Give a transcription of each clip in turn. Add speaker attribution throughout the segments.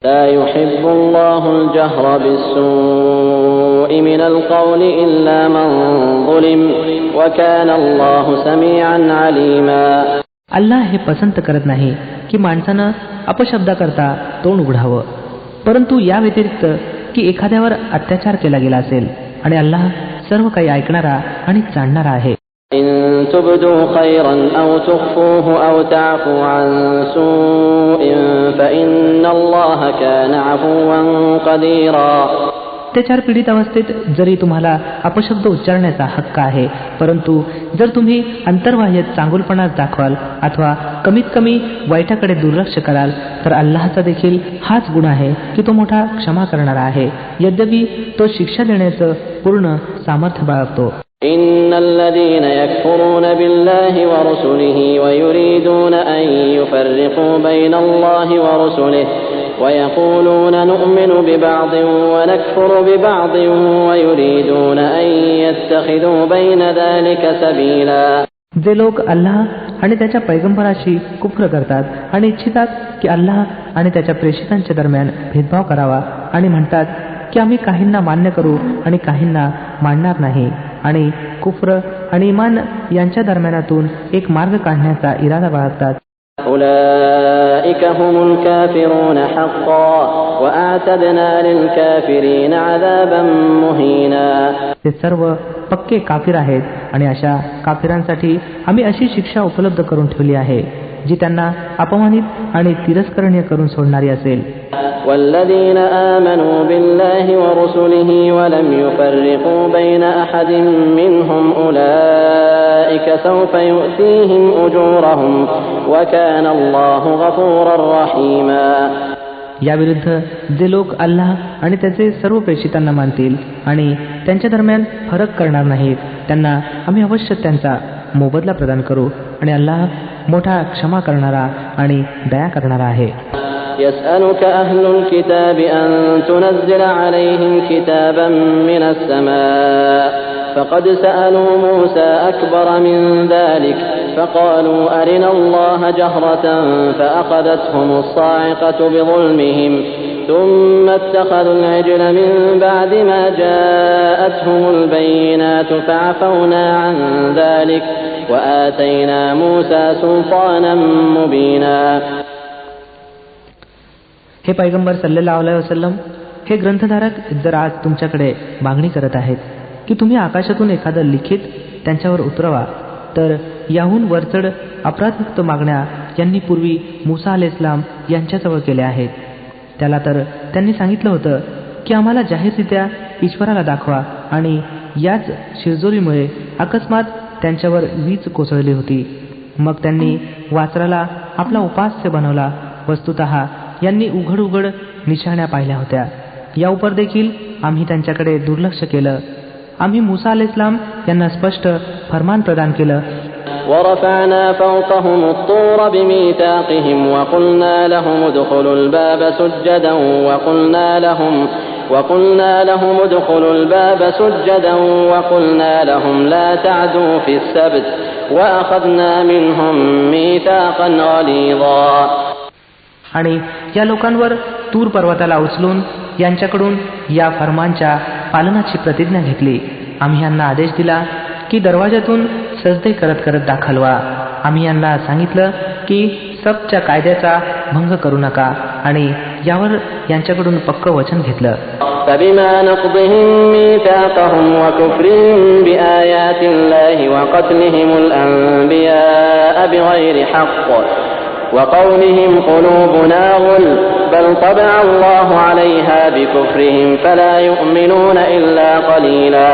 Speaker 1: لا يحب الله الجهر بالسوء من القول إلا من ظلم وكان الله سميعا عليما.
Speaker 2: अल्लाह हे पसंत करत नाही की माणसानं अपशब्दाकरता तोंड उघडावं, परंतु या व्यतिरिक्त की एखाद्यावर अत्याचार केला गेला असेल, आणि अल्लाह सर्व काही ऐकणारा आणि जाणणारा आहे.
Speaker 1: إن تبدوا خيرا أو تخفوه أو تعفوا عن سوء فإن الله كان عفوا قديرا.
Speaker 2: अत्याचार पीडित अवस्थेत जरी तुम्हाला अपशब्द उच्चारण्याचा हक्क आहे, परंतु जर तुम्ही अंतर्बाह्य चांगुलपणा दाखवाल अथवा कमीत कमी वाईटाकडे दुर्लक्ष कराल, तर अल्लाहचा देखील हाच गुण आहे की तो मोठा क्षमा करणारा आहे. यद्यपि तो शिक्षा देण्याचं पूर्ण सामर्थ्य बाळगतो.
Speaker 1: إن الذين يكفرون بالله ورسله ويريدون أن يفرقوا بين الله ورسله ويقولون نؤمن ببعض ونكفر ببعض ويريدون أن يتخذوا بين ذلك سبيلا.
Speaker 2: जे लोक अल्लाह आणि त्याच्या पैगंबराशी कुफ्र करतात आणि इच्छितात की अल्लाह आणि त्याच्या प्रेषितांच्या दरम्यान भेदभाव करावा आणि म्हणतात की आम्ही काहींना मान्य करू आणि काहींना मानणार नाही, आणि कुफ्र आणि इमान यांच्या दरम्यानातून एक मार्ग काढण्याचा इरादा बाळगतात.
Speaker 1: أولئك هم الكافرون حقا وأعتدنا للكافرين عذابا مهينا.
Speaker 2: ते सर्व पक्के काफिर आहेत आणि अशा काफिरांसाठी आम्ही अशी शिक्षा उपलब्ध करून ठेवली आहे जी त्यांना अपमानित आणि तिरस्करणीय करून सोडणारी असेल.
Speaker 1: والذين آمنوا بالله ورسله ولم يفرقوا بين أحد منهم أولئك سوف يؤتيهم أجورهم وكان الله غفورا رحيما.
Speaker 2: याविरुद्ध जे लोक अल्लाह आणि त्याचे सर्व प्रेषितांना मानतील आणि त्यांच्या दरम्यान फरक करणार नाहीत, त्यांना आम्ही अवश्य त्यांचा मोबदला प्रदान करू, आणि अल्लाह मोठा क्षमा करणारा आणि दया करणारा आहे.
Speaker 1: يسألك أهل الكتاب أن تنزل عليهم كتابا من السماء فقد سألوا موسى أكبر من ذلك فقالوا أرنا الله جهرة فأخذتهم الصاعقة بظلمهم ثم اتخذوا العجل من بعد ما جاءتهم البينات فعفونا عن ذلك وآتينا موسى سلطانا مبينا.
Speaker 2: हे पैगंबर सल्लल्लाहु अलैहि वसल्लम, हे ग्रंथधारक जर आज तुमच्याकडे मागणी करत आहेत की तुम्ही आकाशातून एखादं लिखित त्यांच्यावर उतरवा, तर याहून वरचढ अपराधयुक्त मागण्या यांनी पूर्वी मुसा अलैहिस्सलाम यांच्याजवळ केल्या आहेत. त्याला तर त्यांनी सांगितलं होतं की आम्हाला जाहीररित्या ईश्वराला दाखवा, आणि याच शिरजोरीमुळे अकस्मात त्यांच्यावर वीज कोसळली होती. मग त्यांनी वासराला आपला उपास्य बनवला. वस्तुतः यांनी उघड उघड निशाण्या पाहिल्या होत्या. या उपर देखील आम्ही त्यांच्याकडे दुर्लक्ष केलं. आम्ही मुसा अलैहिस्सलाम यांना स्पष्ट फरमान प्रदान केलं.
Speaker 1: ورفعنا فوقهم الطور بميثاقهم وقلنا لهم ادخلوا الباب سجدا وقلنا لهم لا تعدوا في السبت وأخذنا منهم ميثاقا غليظا.
Speaker 2: आणि या लोकांवर तूर पर्वताला उचलून यांच्याकडून या फरमानच्या पालनाची प्रतिज्ञा घेतली. आम्ही यांना आदेश दिला की दरवाजातून सजदे करत करत दाखल व्हा. आम्ही यांना सांगितलं की सबच्या कायद्याचा भंग करू नका, आणि यावर यांच्याकडून पक्क वचन घेतलं.
Speaker 1: فبما نقضهم ميثاقهم وكفرهم بآيات الله وقتلهم الأنبياء بغير حق وقولهم قلوبنا غلف بل طبع الله عليها بكفرهم فلا يؤمنون إلا قليلا.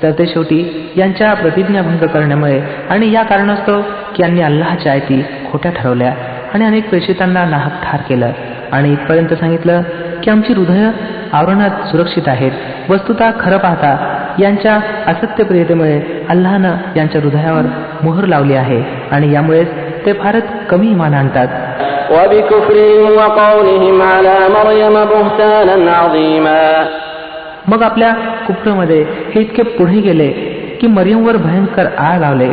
Speaker 2: तर ते शेवटी यांच्या प्रतिज्ञाभंग करण्यामुळे आणि या कारणास्तव की यांनी अल्लाहच्या आयती खोट्या ठरवल्या आणि अनेक प्रेषितांना नाहक ठार केलं, आणि इथपर्यंत सांगितलं की आमची हृदय आवरणात सुरक्षित आहेत. वस्तुतः खरं पाहता यांच्या असत्यप्रियतेमुळे अल्लाहनं यांच्या हृदयावर मोहर लावली आहे, आणि यामुळेच ते फारच कमी इमान आणतात. मग आपल्या कुफ्रमध्ये हे इतके पुढे गेले की मरियमवर भयंकर आळ लावले.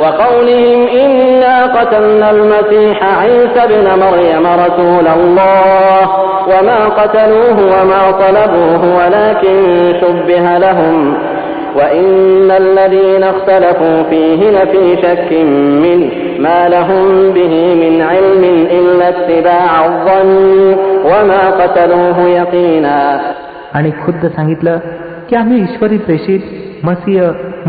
Speaker 1: وقولهم إنا قتلنا المسيح عيسى ابن مريم رسول الله وما قتلوه وما صلبوه ولكن شبه لهم وإن الذين اختلفوا فيه لفي شك منه ما لهم به من علم إلا اتباع الظن وما قتلوه يقينا.
Speaker 2: आणि खुद्द सांगितलं की आम्ही ईश्वरी प्रेषित मसीह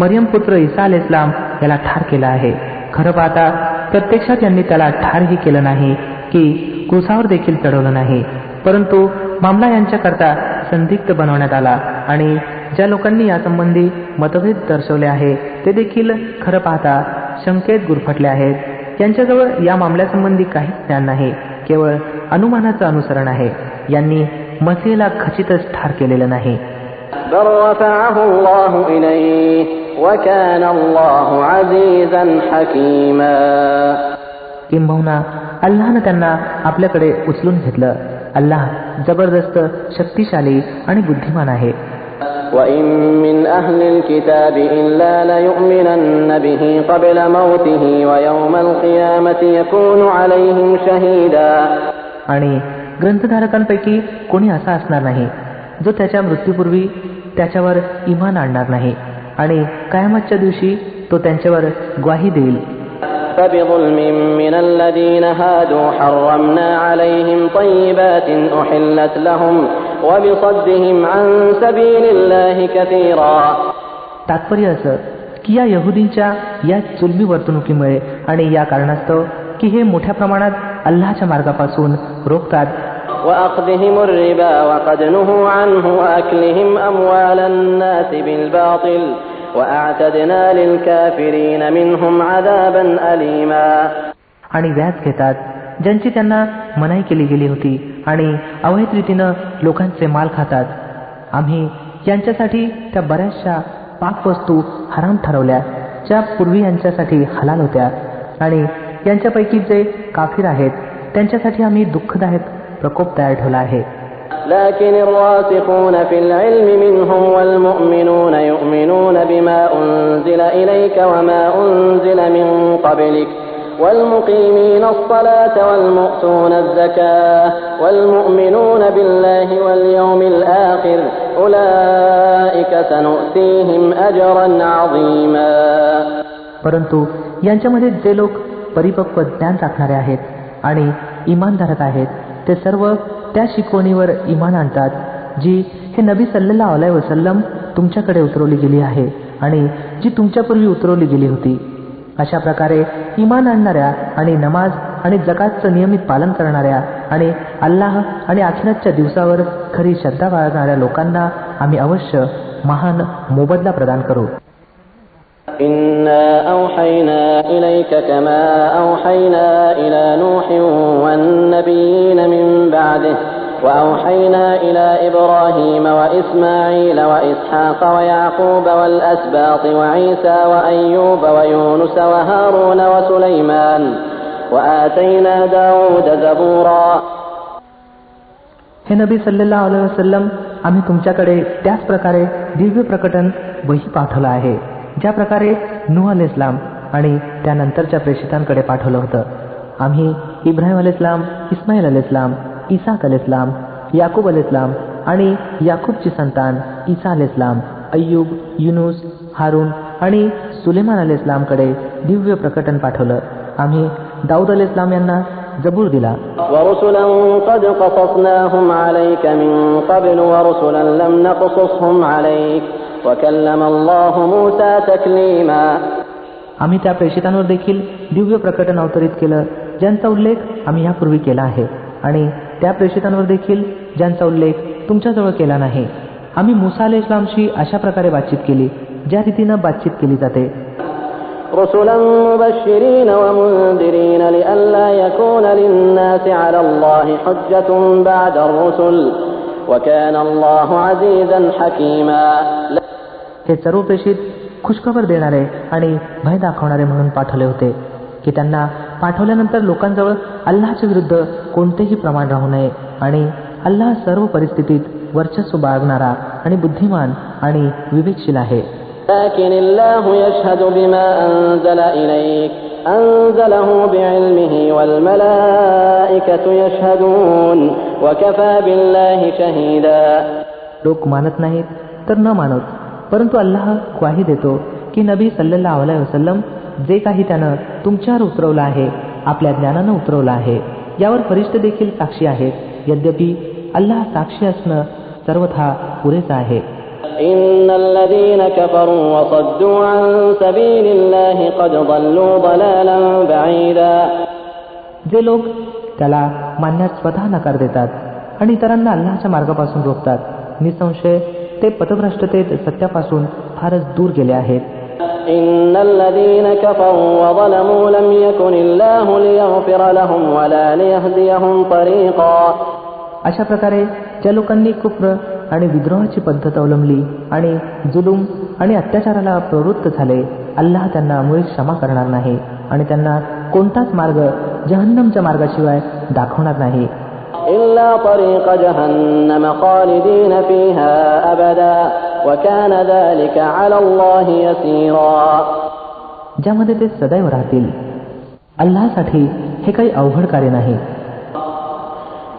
Speaker 2: मरियम पुत्र ईसा अलैहिस्सलाम याला ठार केला आहे. खरं पाहता प्रत्यक्षात यांनी त्याला ठारही केलं नाही की क्रूसावर देखील चढवलं नाही, परंतु मामला यांच्याकरता संदिग्ध बनवण्यात आला. आणि ज्या लोकांनी यासंबंधी मतभेद दर्शवले आहे ते देखील खरं पाहता शंकेत गुरफटले आहेत. यांच्याजवळ या मामल्यासंबंधी काहीच ज्ञान नाही, केवळ अनुमानाचं अनुसरण आहे. यांनी मसीहला खचितच ठार केलेलं नाही.
Speaker 1: بل رفعه الله إليه وكان الله عزيزا حكيما.
Speaker 2: किंबहुना अल्लाहनं त्यांना आपल्याकडे उचलून घेतलं. अल्लाह जबरदस्त शक्तिशाली आणि बुद्धिमान आहे.
Speaker 1: وإن من أهل الكتاب إلا ليؤمنن به قبل موته ويوم القيامة يكون عليهم شهيدا.
Speaker 2: आणि ग्रंथधारकांपैकी कोणी असा असणार नाही जो त्याच्या मृत्यूपूर्वी त्याच्यावर इमान आणणार नाही आणि कयामतच्या दिवशी तो त्यांच्यावर ग्वाही देईल.
Speaker 1: فبظلم من الذين هادوا حرمنا عليهم طيبات أحلت لهم وبصدهم عن سبيل الله كثيرا.
Speaker 2: तात्पर्य असं की या यहुदींच्या या जुलमी वर्तणुकीमुळे आणि या कारणास्तव की हे मोठ्या प्रमाणात अल्लाहच्या मार्गापासून रोखतात.
Speaker 1: وأخذهم الربا وقد نهوا عنه وأكلهم أموال الناس بالباطل وأعتدنا للكافرين منهم عذابا أليما.
Speaker 2: आणि व्याज घेतात ज्यांची त्यांना मनाई केली गेली होती आणि अवैध रीतीनं लोकांचे माल खातात. आम्ही यांच्यासाठी त्या बऱ्याचशा पाकवस्तू हराम ठरवल्या ज्या पूर्वी यांच्यासाठी हलाल होत्या. आणि यांच्यापैकी जे काफिर आहेत त्यांच्यासाठी आम्ही दुःखदायक प्रकोप तयार ठेवला आहे.
Speaker 1: لكن الراسخون في العلم منهم والمؤمنون يؤمنون بما أنزل إليك وما أنزل من قبلك والمقيمين الصلاة والمؤتون الزكاة والمؤمنون بالله واليوم الآخر أولئك سنؤتيهم أجرا عظيما.
Speaker 2: परंतु यांच्यामध्ये जे लोक परिपक्व ज्ञान राखणारे आहेत आणि इमानधारक आहेत ते सर्व त्या शिकवणीवर इमान आणतात जी हे नबी सल्लल्लाहु अलैहि वसल्लम तुमच्याकडे उतरवली गेली आहे आणि जी तुमच्यापूर्वी उतरवली गेली होती. अशा प्रकारे इमान आणणाऱ्या आणि नमाज आणि जकातचं नियमित पालन करणाऱ्या आणि अल्लाह आणि आखिरातच्या दिवसावर खरी श्रद्धा बाळगणाऱ्या लोकांना आम्ही अवश्य महान मोबदला प्रदान करू.
Speaker 1: إنا أوحينا إليك كما أوحينا إلى نوح والنبيين من بعده وأوحينا إلى إبراهيم وإسماعيل وإسحاق ويعقوب والأسباط وعيسى وأيوب ويونس وهارون وسليمان وآتينا داود زبورا.
Speaker 2: हे नबी सल्लल्लाहु अलैहि वसल्लम आम्ही तुमच्याकडे त्याच प्रकारे दिव्य प्रकटन वही पाठवलं आहे ज्या प्रकारे नूह अलैहिस्सलाम आणि त्यानंतरच्या प्रेषितांकडे पाठवलं होतं. आम्ही इब्राहिम अलैहिस्सलाम, इस्माईल अलैहिस्सलाम, इसाक अलैहिस्सलाम, याकूब अलैहिस्सलाम आणि याकूबची संतान ईसा अलैहिस्सलाम, अय्यूब, युनुस, हारून आणि सुलेमान अलैहिस्सलामकडे दिव्य प्रकटन पाठवलं. आम्ही दाऊद अलैहिस्सलाम यांना जबूर दिला.
Speaker 1: ورسلا قد قصصناهم عليك من قبل ورسلا لم نقصصهم عليك وكلم الله موسى تكليما.
Speaker 2: आम्ही त्या प्रेषितांवर देखील दिव्य प्रकटन अवतरित केलं ज्यांचा उल्लेख आम्ही यापूर्वी केला आहे आणि त्या प्रेषितांवर देखील ज्यांचा उल्लेख तुमच्याजवळ केला नाही. आम्ही मूसा अलैहिस्सलामशी अशा प्रकारे बातचीत केली ज्या रीतीनं बातचीत केली जाते.
Speaker 1: رسلا مبشرين ومنذرين لئلا يكون للناس على الله حجة بعد الرسل وكان الله عزيزا حكيما.
Speaker 2: हे सर्व प्रेषित खुशखबर देणारे आणि भय दाखवणारे म्हणून पाठवले होते की त्यांना पाठवल्यानंतर लोकांजवळ अल्लाहच्या विरुद्ध कोणतेही प्रमाण राहू नये आणि अल्लाह सर्व परिस्थितीत वर्चस्व बाळगणारा आणि बुद्धिमान आणि विवेकशील आहे.
Speaker 1: لكن الله يشهد بما أنزل إليك أنزله بعلمه والملائكة يشهدون وكفى بالله شهيدا.
Speaker 2: लोक मानत नाहीत तर न मानत, परंतु अल्लाह ग्वाही देतो की नबी सल्लल्लाहु अलैहि वसल्लम जे काही त्यानं तुमच्यावर उतरवलं आहे आपल्या ज्ञानानं उतरवलं आहे, यावर फरिश्ते देखील साक्षी आहेत. यद्यपि अल्लाह साक्षी असणं सर्वथा पुरेचं आहे.
Speaker 1: إن الذين كفروا وصدوا عن سبيل الله قد ضلوا ضلالا بعيدا.
Speaker 2: जे लोक त्याला मानण्यास स्वतः नकार देतात आणि इतरांना अल्लाहच्या मार्गापासून रोखतात, निसंशय ते पथभ्रष्टतेत सत्यापासून फारच दूर गेले आहेत.
Speaker 1: إن الذين كفروا وظلموا لم يكن الله ليغفر لهم ولا ليهديهم طريقا.
Speaker 2: अशा प्रकारे ज्या लोकांनी कुफ्र आणि विद्रोहाची पद्धत अवलंबली आणि जुलूम आणि अत्याचाराला प्रवृत्त झाले, अल्लाह त्यांना मुळीच क्षमा करणार नाही आणि त्यांना कोणताच मार्ग जहन्नमच्या मार्गाशिवाय दाखवणार नाही.
Speaker 1: إلا طريق جهنم خالدين فيها أبدا وكان ذلك على الله يسيرا.
Speaker 2: ज्यामध्ये ते सदैव राहतील. अल्लाहसाठी हे काही अवघड कार्य नाही.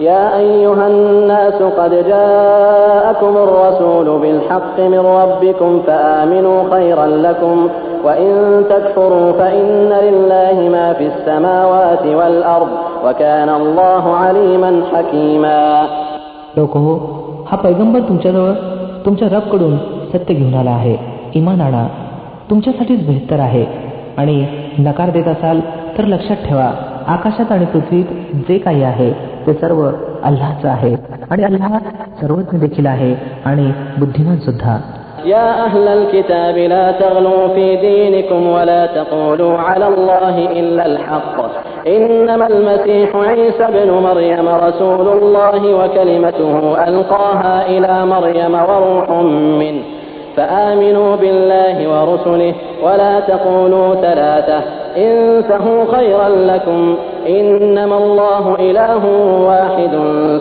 Speaker 1: يا أيها الناس قد جاءكم الرسول بالحق من ربكم فآمنوا خيرا لكم وإن تكفروا فإن لله ما في السماوات والأرض وكان الله عليما حكيما.
Speaker 2: लोकहो, हा पैगंबर तुमच्याजवळ तुमच्या रबकडून सत्य घेऊन आला आहे. इमान आणा, तुमच्यासाठीच बेहतर आहे. आणि नकार देत असाल तर लक्षात ठेवा, आकाशात आणि पृथ्वीत जे काही आहे ते सर्व अल्लाहचं आहे आणि अल्लाह सर्वज्ञ देखील आहे आणि बुद्धिमान सुद्धा.
Speaker 1: يا أهل الكتاب لا تغلوا في دينكم ولا تقولوا على الله إلا الحق إنما المسيح عيسى ابن مريم رسول الله وكلمته ألقاها إلى مريم وروح منه فآمنوا بالله ورسله ولا تقولوا ثلاثة انتهوا خيرا لكم إنما الله إله واحد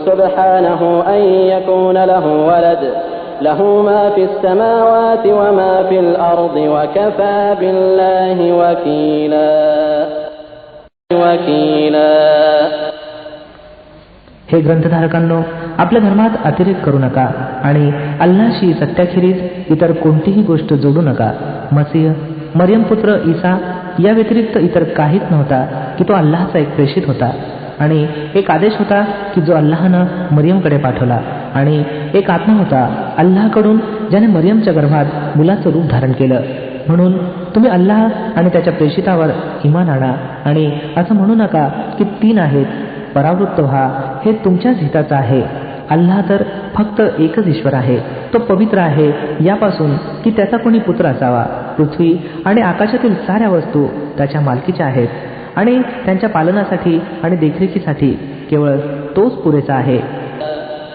Speaker 1: سبحانه أن يكون له ولد له ما في السماوات وما في الأرض وكفى بالله وكيلا.
Speaker 2: हे ग्रंथधारकांनो, आपल्या धर्मात अतिरेक करू नका आणि अल्लाहशी सत्याखेरीज इतर कोणतीही गोष्ट जोडू नका. मसीह, मरियम पुत्र ईसा या व्यतिरिक्त इतर काहीच नव्हता की तो अल्लाहचा एक प्रेषित होता. आणि एक आदेश होता की जो अल्लाहनं मरियमकडे पाठवला. आणि एक आत्मा होता अल्लाहकडून ज्याने मरियमच्या गर्भात मुलाचं रूप धारण केलं. म्हणून तुम्ही अल्लाह आणि त्याच्या प्रेषितावर इमान आणा आणि असं म्हणू नका की 3 आहेत. परावृत्त व्हा, हे तुमच्याच हिताचं आहे. अल्लाह तर फक्त एकच ईश्वर आहे. तो पवित्र आहे यापासून की त्याचा कोणी पुत्र असावा. पृथ्वी आणि आकाशातील साऱ्या वस्तू त्याच्या मालकीच्या आहेत आणि त्यांच्या पालनासाठी आणि देखरेखीसाठी केवळ तोच पुरेसा आहे.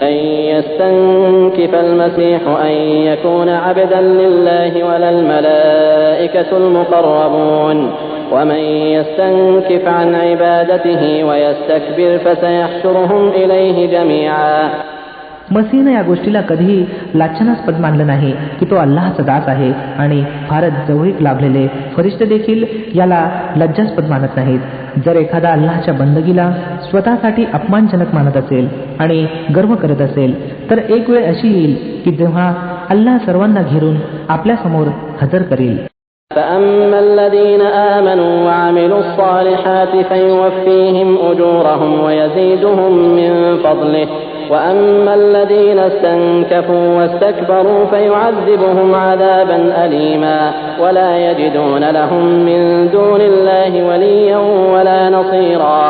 Speaker 1: أن يستنكف المسيح أن يكون عبدا لله ولا الملائكة المقربون ومن يستنكف عن عبادته ويستكبر فسيحشرهم إليه جميعا.
Speaker 2: मसीहनं या गोष्टीला कधीही लाछनास्पद मानलं नाही की तो अल्लाहचा दास आहे आणि फारच जवळीक लाभलेले फरिश्ते देखील याला लज्जास्पद मानत नाहीत. जर एखादा अल्लाहच्या बंदगीला स्वतःसाठी अपमानजनक मानत असेल आणि गर्व करत असेल तर एक वेळ अशी येईल की जेव्हा अल्लाह सर्वांना घेरून आपल्या समोर हजर करील.
Speaker 1: فأما الذين آمنوا وعملوا الصالحات فيوفيهم أجورهم ويزيدهم من فضله وأما الذين استنكفوا واستكبروا فيعذبهم عذابا أليما ولا يجدون لهم من دون الله وليا ولا نصيرا.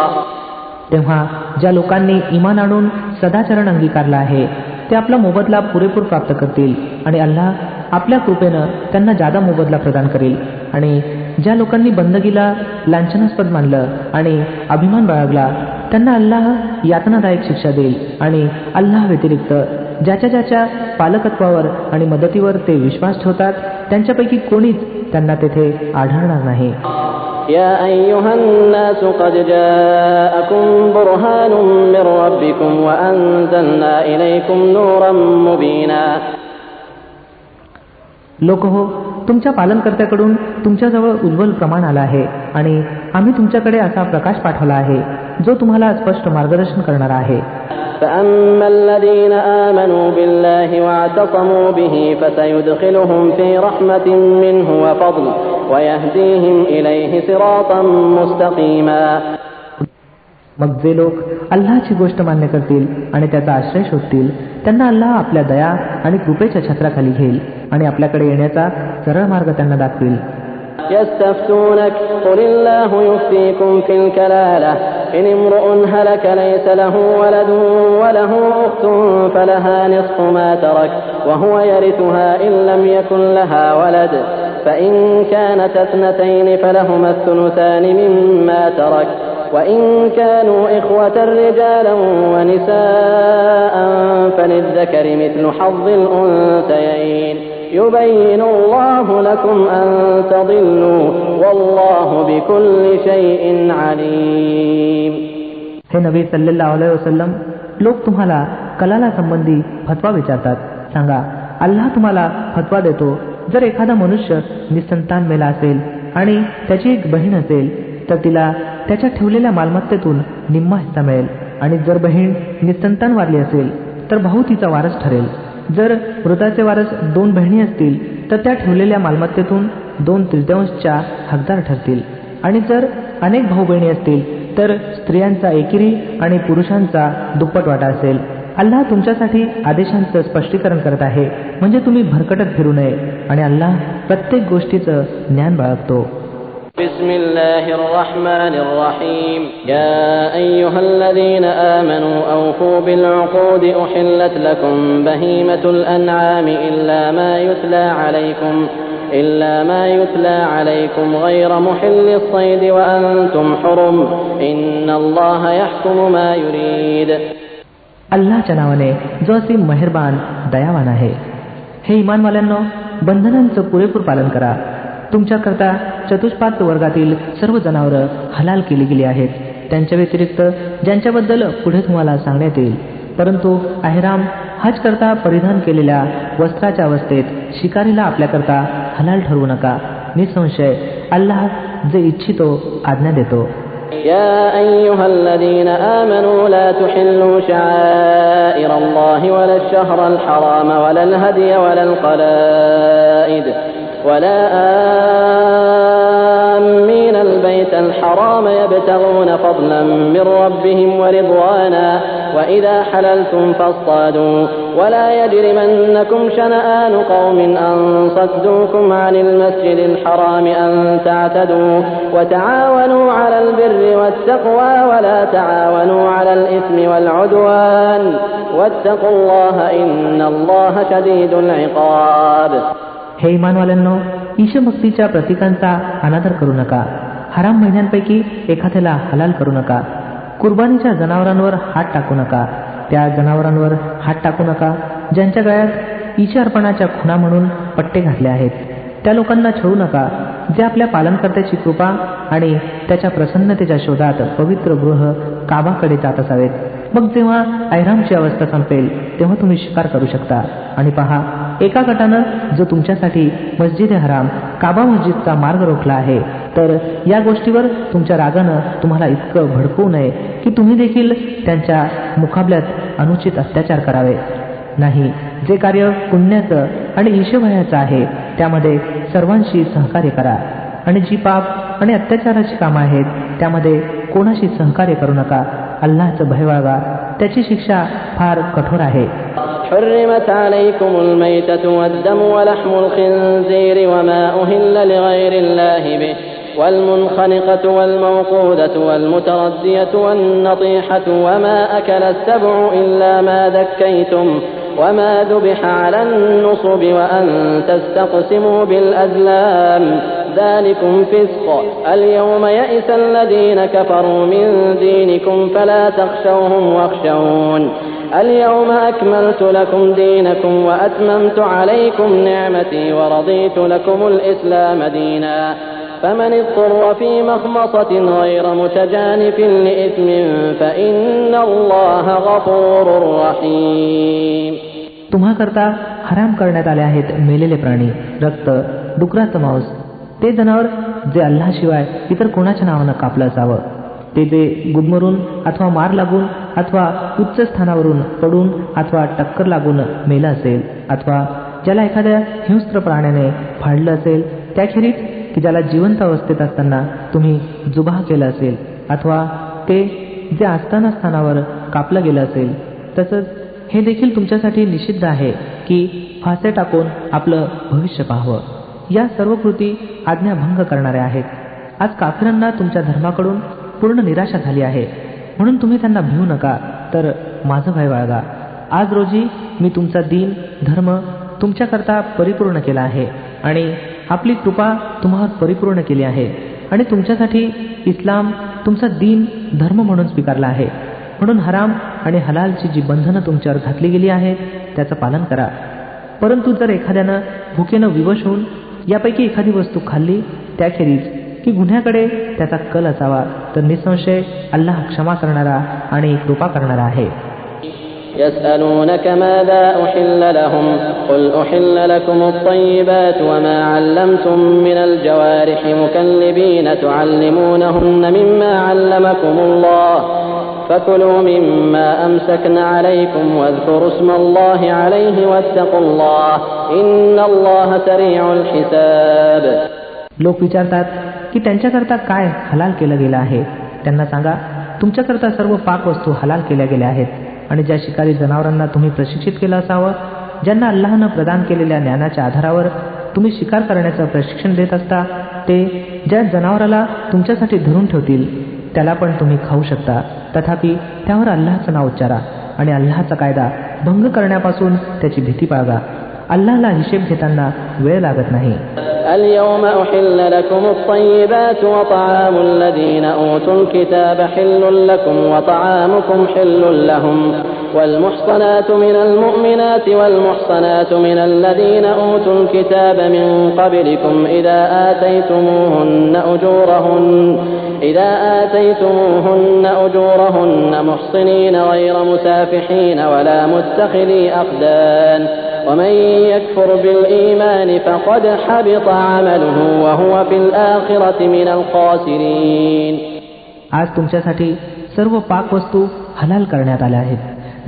Speaker 2: तेव्हा ज्या लोकांनी इमान आणून सदाचरण अंगीकारला आहे ते आपला मोबदला पुरेपूर प्राप्त करतील आणि अल्लाह आपल्या कृपेनं त्यांना जादा मोबदला प्रदान करेल. आणि ज्या लोकांनी बंदगीला लांछनास्पद मानलं आणि अभिमान बाळगला त्यांना अल्लाह यातनादायक शिक्षा देईल. आणि अल्लाह व्यतिरिक्त ज्याच्या पालकत्वावर आणि मदतीवर ते विश्वास ठेवतात त्यांच्यापैकी कोणीच त्यांना तेथे आढळणार नाही.
Speaker 1: يا أيها الناس قد جاءكم برهان من ربكم وأنزلنا إليكم نورا مبينا.
Speaker 2: लोक हो, तुमच्या पालनकर्त्याकडून तुमच्याजवळ उज्ज्वल प्रमाण आलं आहे आणि आम्ही तुमच्याकडे असा प्रकाश पाठवला आहे जो तुम्हाला स्पष्ट मार्गदर्शन करणारा आहे.
Speaker 1: فأما الذين آمنوا بالله واعتصموا به فسيدخلهم في رحمة منه وفضل ويهديهم إليه صراطا مستقيما.
Speaker 2: मग जे लोक अल्लाहची गोष्ट मान्य करतील आणि त्याचा आश्रय शोधतील त्यांना अल्लाह आपल्या दया आणि कृपेच्या छत्राखाली घेईल आणि आपल्याकडे येण्याचा सरळ मार्ग त्यांना दाखवेल.
Speaker 1: يستفتونك قل الله يفتيكم في الكلالة إن امرؤ هلك ليس له ولد وله أخت فلها نصف ما ترك وهو يرثها إن لم يكن لها ولد فإن كانت اثنتين فلهما الثلثان مما ترك وإن كانوا إخوة رجالا ونساء فللذكر مثل حظ الأنثيين يبين الله لكم أن تضلوا والله بكل شيء عليم.
Speaker 2: हे नबी सल्लल्लाहु अलैहि वसल्लम, लोक तुम्हाला कलाला संबंधी फतवा विचारतात. सांगा, अल्लाह तुम्हाला फतवा देतो. जर एखादा मनुष्य निसंतान मेला असेल आणि त्याची एक बहीण असेल तर तिला त्याच्या ठेवलेल्या मालमत्तेतून निम्मा हिस्सा मिळेल आणि जर बहीण निसंतान वारली असेल तर भाऊ तिचा वारस ठरेल. जर मृताचे वारस 2 बहिणी असतील तर त्या ठेवलेल्या मालमत्तेतून 2/3 हकदार ठरतील आणि जर अनेक भाऊ बहिणी असतील तर स्त्रियांचा एकेरी आणि पुरुषांचा दुप्पट वाटा असेल. अल्लाह तुमच्यासाठी आदेशांचं स्पष्टीकरण करत आहे म्हणजे तुम्ही भरकटत फिरू नये आणि अल्लाह प्रत्येक गोष्टीचं ज्ञान बाळगतो.
Speaker 1: بسم الله الرحمن الرحيم يا أيها الذين آمنوا أوفوا بالعقود أحلت لكم بهيمة الأنعام إلا ما يتلى عليكم غير محل الصيد وأنتم حرم إن الله يحكم ما يريد.
Speaker 2: अल्लाहच्या नावाने जो असीम मेहरबान दयावान आहे. हे इमानवाल्यांनो, बंधनांचं पुरेपूर पालन करा. तुमच्याकरता चतुष्पाद वर्गातील सर्व जनावरं हलाल केली गेली आहेत, त्यांच्या व्यतिरिक्त ज्यांच्याबद्दल पुढे तुम्हाला सांगण्यात येईल. परंतु अहराम हज करता परिधान केलेल्या वस्त्राच्या अवस्थेत शिकारीला आपल्याकरता हलाल ठरवू नका. निसंशय अल्लाह जे इच्छितो आज्ञा देतो.
Speaker 1: يا أيها الذين آمنوا لا تحلوا شعائر الله ولا الشهر الحرام ولا الهدي ولا القلائد ولا آمين البيت الحرام يبتغون فضلا من ربهم ورضوانا وإذا حللتم فاصطادوا ولا يجرمنكم شنآن قوم أن صدوكم عن المسجد الحرام أن تعتدوا وتعاونوا على البر والتقوى ولا تعاونوا على الإثم والعدوان واتقوا الله إن الله شديد العقاب.
Speaker 2: हे इमानवाल्यांनो, ईशभक्तीच्या प्रतीकांचा अनादर करू नका. हराम महिन्यांपैकी एखाद्याला हलाल करू नका. कुर्बानीच्या जनावरांवर हात टाकू नका. त्या जनावरांवर हात टाकू नका ज्यांच्या गळ्यात ईशा अर्पणाच्या खुणा म्हणून पट्टे घातले आहेत. त्या लोकांना छळू नका जे आपल्या पालनकर्त्याची कृपा आणि त्याच्या प्रसन्नतेच्या शोधात पवित्र गृह काबाकडे जात असावेत. मग जेव्हा ऐरामची अवस्था संपेल तेव्हा तुम्ही शिकार करू शकता. आणि पहा, एका गटानं जो तुमच्यासाठी मस्जिद हराम काबा मस्जिदचा मार्ग रोखला आहे, तर या गोष्टीवर तुमच्या रागानं तुम्हाला इतकं भडकवू नये की तुम्ही देखील त्यांच्या मुकाबल्यात अनुचित अत्याचार करावे. नाही, जे कार्य पुण्याचं आणि ईशभयाचं आहे त्यामध्ये सर्वांशी सहकार्य करा आणि जी पाप आणि अत्याचाराची कामं आहेत त्यामध्ये कोणाशी सहकार्य करू नका. अल्लाहचं भय बाळगा, त्याची शिक्षा फार कठोर आहे.
Speaker 1: حرمت عليكم الميتة والدم ولحم الخنزير وما أهل لغير الله به والمنخنقة والموقوذة والمتردية والنطيحة وما أكل السبع إلا ما ذكيتم وما ذبح على النصب وأن تستقسموا بالأزلام ذلكم فسق اليوم يئس الذين كفروا من دينكم فلا تخشوهم واخشون اليوم أكملت لكم دينكم وأتممت عليكم نعمتي ورضيت لكم الإسلام دينا فمن اضطر في مخمصة غير متجانف لإثم فإن الله غفور رحيم.
Speaker 2: तुम्हाकरता हराम करण्यात आले आहेत मेलेले प्राणी, रक्त, डुकराचं मांस, ते जनावर जे अल्लाशिवाय इतर कोणाच्या नावानं कापलं असावं, ते जे गुदमरून अथवा मार लागून अथवा उच्च स्थानावरून पडून अथवा टक्कर लागून मेलं असेल, अथवा ज्याला एखाद्या हिंस्त्र प्राण्याने फाडलं असेल, त्याखेरीज की ज्याला जिवंत अवस्थेत असताना तुम्ही जुबाह केलं असेल, अथवा ते जे असताना स्थानावर कापलं गेलं असेल. तसंच हे देखील तुमच्यासाठी निषिद्ध आहे की फासे टाकून आपलं भविष्य पाहावं. या सर्व कृती आज्ञाभंग करणाऱ्या आहेत. आज काफिरांना तुमच्या धर्माकडून पूर्ण निराशा झाली आहे, म्हणून तुम्ही त्यांना भिवू नका, तर माझं भय बाळगा. आज रोजी मी तुमचा दीन, धर्म तुमच्याकरता परिपूर्ण केला आहे आणि आपली कृपा तुम्हावर परिपूर्ण केली आहे आणि तुमच्यासाठी इस्लाम तुमचा दीन, धर्म म्हणून स्वीकारला आहे. म्हणून हराम आणि हलालची जी बंधनं तुमच्यावर घातली गेली आहेत त्याचं पालन करा. परंतु जर एखाद्यानं भुकेनं विवश होऊन यापैकी एखादी वस्तू खाल्ली, त्याखेरीज की गुन्ह्याकडे त्याचा कल असावा, तर निसंशय अल्लाह क्षमा करणारा आणि कृपा करणारा आहे.
Speaker 1: يسألونك ماذا أحل لهم قل أحل لكم الطيبات وما علمتم من الجوارح مكلبين تعلمونهن مما علمكم الله فكلوا مما أمسكن عليكم واذكروا اسم الله عليه واتقوا الله إن الله سريع الحساب.
Speaker 2: लोक विचारतात की त्यांच्याकरता काय हलाल केलं गेलं आहे. त्यांना सांगा, तुमच्याकरता सर्व पाक वस्तू हलाल केल्या गेल्या आहेत आणि ज्या शिकारी जनावरांना तुम्ही प्रशिक्षित केलं असावं, ज्यांना अल्लाहनं प्रदान केलेल्या ज्ञानाच्या आधारावर तुम्ही शिकार करण्याचं प्रशिक्षण देत असता, ते ज्या जनावराला तुमच्यासाठी धरून ठेवतील त्याला पण तुम्ही खाऊ शकता. तथापि त्यावर अल्लाहचं नाव उच्चारा आणि अल्लाहचा कायदा भंग करण्यापासून त्याची भीती बाळगा. अल्लाहला हिशेब घेताना वेळ लागत नाही.
Speaker 1: اليوم أحل لكم الطيبات وطعام الذين أوتوا الكتاب حل لكم وطعامكم حل لهم والمحصنات من المؤمنات والمحصنات من الذين أوتوا الكتاب من قبلكم إذا آتيتموهن أجورهن محصنين غير مسافحين ولا متخذي أخدان ومن يكفر بالإيمان فقد حبط عمله وهو في الآخرة من الخاسرين.
Speaker 2: आज तुमच्यासाठी सर्व पाकवस्तू हलाल करण्यात आल्या आहेत.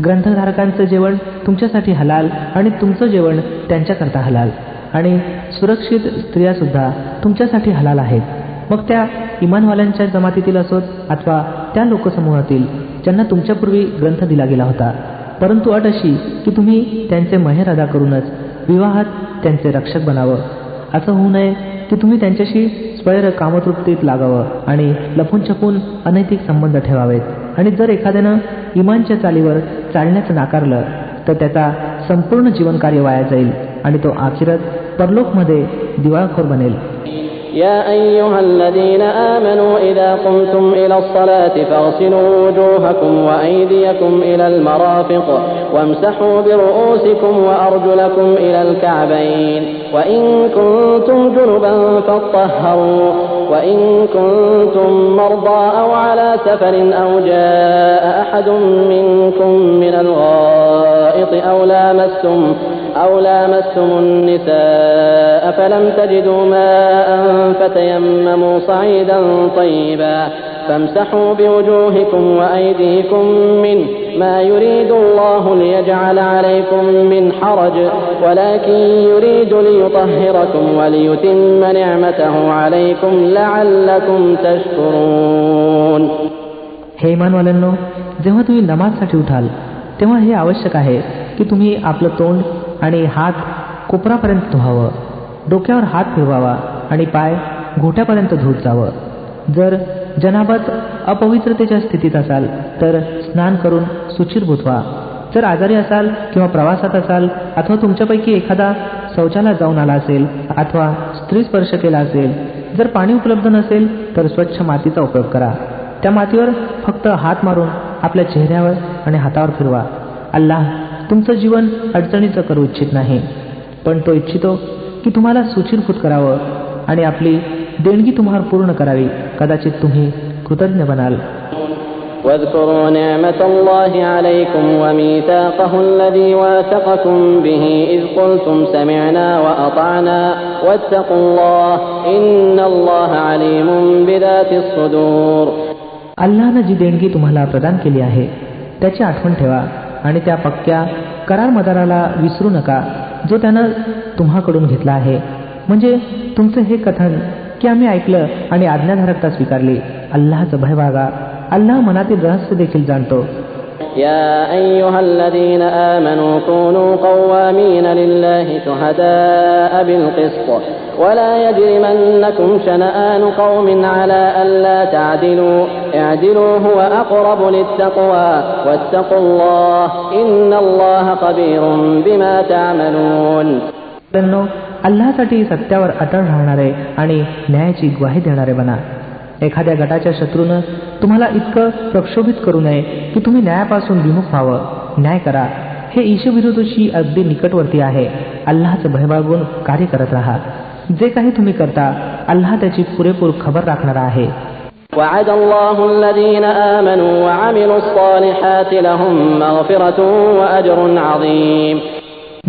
Speaker 2: ग्रंथधारकांचं जेवण तुमच्यासाठी हलाल आणि तुमचं जेवण त्यांच्याकरता हलाल आणि सुरक्षित स्त्रिया सुद्धा तुमच्यासाठी हलाल आहेत. मग त्या इमानवाल्यांच्या जमातीतील असोत अथवा त्या लोकसमूहातील ज्यांना तुमच्यापूर्वी ग्रंथ दिला गेला होता. परंतु अट अशी की तुम्ही त्यांचे महेर अदा करूनच विवाहात त्यांचे रक्षक बनावं. असं होऊ नये की तुम्ही त्यांच्याशी स्वैर कामतृप्तीत लागावं आणि लपून छपून अनैतिक संबंध ठेवावेत. आणि जर एखाद्यानं इमानच्या चालीवर चालण्याचं नाकारलं तर त्याचा संपूर्ण जीवनकार्य वाया जाईल आणि तो आखिरत परलोकमध्ये दिवाळखोर बनेल.
Speaker 1: يا أيها الذين آمنوا إذا قمتم إلى الصلاة فاغسلوا وجوهكم وأيديكم إلى المرافق وامسحوا برؤوسكم وأرجلكم إلى الكعبين وإن كنتم جنبا فاطهروا وإن كنتم مرضى أو على سفر أو جاء أحد منكم من الغائط أو لامستم النساء فلم تجدوا ماء فتيمموا صعيدا طيبا فامسحوا بوجوهكم وأيديكم منه ما يريد الله ليجعل عليكم من حرج ولكن يريد ليطهركم وليتم نعمته عليكم لعلكم تشكرون.
Speaker 2: हे इमानवाल्यांनो, जेव्हा तुम्ही नमाजसाठी उठाल तेव्हा हे आवश्यक आहे की तुम्ही आपलं तोंड आणि हात कोपरापर्यंत धुवावं, डोक्यावर हात फिरवावा आणि पाय घोट्यापर्यंत धुत जावं. जर जनाबत अपवित्रतेच्या स्थितीत असाल तर स्नान करून सुचिरभूत व्हा. जर आजारी असाल किंवा प्रवासात असाल अथवा तुमच्यापैकी एखादा शौचाला जाऊन आला असेल अथवा स्त्री स्पर्श केला असेल, जर पाणी उपलब्ध नसेल तर स्वच्छ मातीचा उपयोग करा. त्या मातीवर फक्त हात मारून आपल्या चेहऱ्यावर आणि हातावर फिरवा. अल्लाह तुमचं जीवन अडचणीचं करू इच्छित नाही, पण तो इच्छितो की तुम्हाला सुचिरभूत करावं आणि आपली देणगी तुम्हाला पूर्ण करावी. कदाचित तुम्ही कृतज्ञ बनाल.
Speaker 1: واذكروا نعمة الله عليكم وميثاقه الذي واثقكم به إذ قلتم سمعنا وأطعنا واتقوا الله إن الله عليم بذات الصدور.
Speaker 2: अल्लाहनं जी देणगी तुम्हाला प्रदान केली आहे त्याची आठवण ठेवा आणि त्या पक्क्या करार मदाराला विसरू नका जो त्यानं तुम्हाकडून घेतला आहे. म्हणजे तुमचं हे कथन की आम्ही ऐकलं आणि आज्ञाधारकता स्वीकारली. अल्लाहचं भय बाळगा. अल्लाह मनातील रहस्य देखील जाणतो.
Speaker 1: يا أيها الذين آمنوا كونوا قوامين لله شهداء بالقسط ولا يجرمنكم شنآن قوم على ألا تعدلوا اعدلوا هو أقرب للتقوى واتقوا الله إن الله خبير بما تعملون.
Speaker 2: अल्लाहसाठी सत्यावर अटळ राहणारे आणि न्यायाची ग्वाही देणारे बना. एखाद्या गटाच्या शत्रूनं तुम्हाला इतकं प्रक्षोभित करू नये की तुम्ही न्यायापासून विमुख व्हावं. न्याय करा. हे ईशविरोधाशी अगदी निकटवर्ती आहे. अल्लाहचं भय बाळगून कार्य करत राहा. जे काही तुम्ही करता अल्लाह त्याची पुरेपूर खबर राखणारा आहे.
Speaker 1: وعد الله الذين آمنوا وعملوا الصالحات لهم مغفرة وأجر عظيم.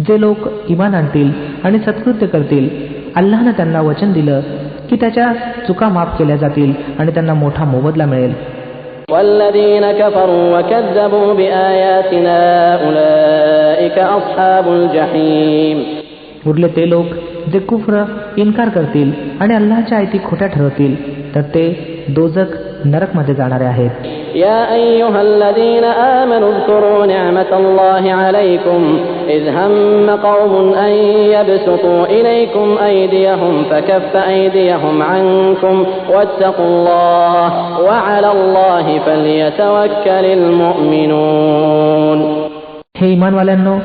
Speaker 2: जे लोक इमान आणतील आणि सत्कृत्य करतील अल्लाहनं त्यांना वचन दिलं की त्याच्या चुका माफ केल्या जातील आणि त्यांना मोठा मोबदला मिळेल.
Speaker 1: والذين كفروا وكذبوا بآياتنا أولئك أصحاب الجحيم.
Speaker 2: उरले ते लोक जे कुफ्र इन्कार करतील आणि अल्लाहच्या आयती खोट्या ठरवतील तर ते दोजख नरकमध्ये जाणारे आहेत.
Speaker 1: يا أيها الذين آمنوا اذكروا نعمة الله عليكم إذ هم قوم أن يبسطوا إليكم أيديهم فكف أيديهم عنكم واتقوا الله وعلى الله فليتوكل المؤمنون.
Speaker 2: हे इमानवाल्यांनो,